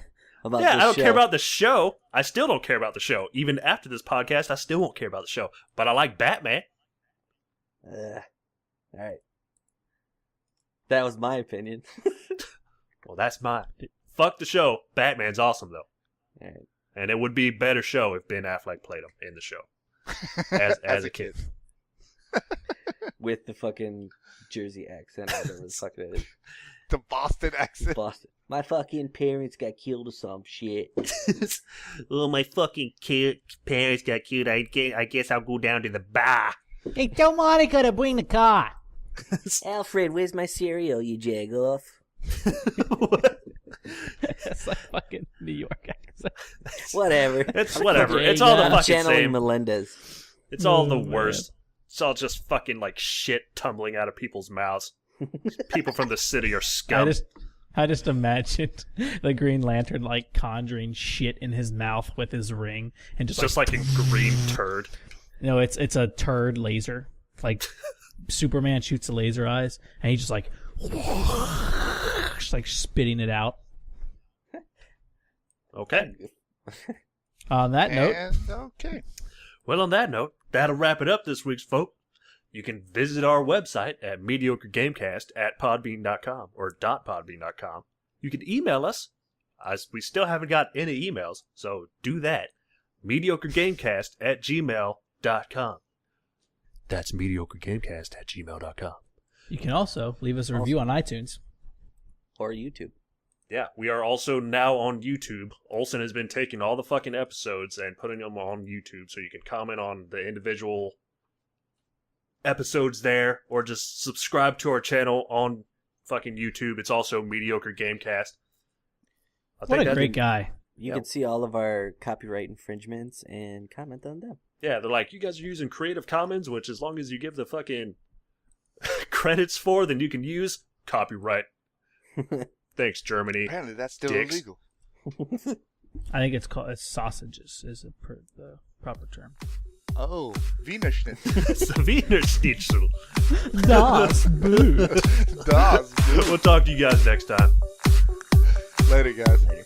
about Yeah, this I don't show. care about the show. I still don't care about the show. Even after this podcast, I still won't care about the show. But I like Batman. Alright. That was my opinion. Well, that's mine. Fuck the show. Batman's awesome, though. Alright. And it would be a better show if Ben Affleck played him in the show. As a kid. With the fucking Jersey accent, or whatever the fuck that is. The Boston accent. Boston. My fucking parents got killed or some shit. Oh, my fucking parents got killed. I guess I'll go down to the bar. Hey, tell Monica to bring the car. Alfred, where's my cereal, you jagoff? That's like fucking New York accent. Whatever. It's whatever. It's all the I'm I'm fucking channeling same. Melendez. It's all the Oh, man. worst. It's all just fucking like shit tumbling out of people's mouths. People from the city are scum. I just imagined the Green Lantern like conjuring shit in his mouth with his ring and It's just, just like a green turd. no, it's a turd laser. Like Superman shoots the laser eyes and he just like spitting it out. Okay. On that note, And okay. Well, on that note, that'll wrap it up this week's folk. You can visit our website at mediocregamecast@podbean.com or .podbean.com. You can email us, as we still haven't got any emails, so do that. mediocregamecast@gmail.com. That's mediocregamecast@gmail.com. you can also leave us a review on iTunes. Or YouTube. Yeah, we are also now on YouTube. Olsen has been taking all the fucking episodes and putting them on YouTube, so you can comment on the individual episodes there, or just subscribe to our channel on fucking YouTube. It's also Mediocre Gamecast. What a great guy. You Yeah. can see all of our copyright infringements and comment on them. Yeah, they're like, you guys are using Creative Commons, which as long as you give the fucking credits for, then you can use. Copyright. Thanks, Germany. Apparently, that's still Dicks. illegal. I think it's sausages is the proper term. Oh, Wiener Schnitzel. It's a Wiener Schnitzel. Das Boot. Das, dude. We'll talk to you guys next time. Later, guys. Later.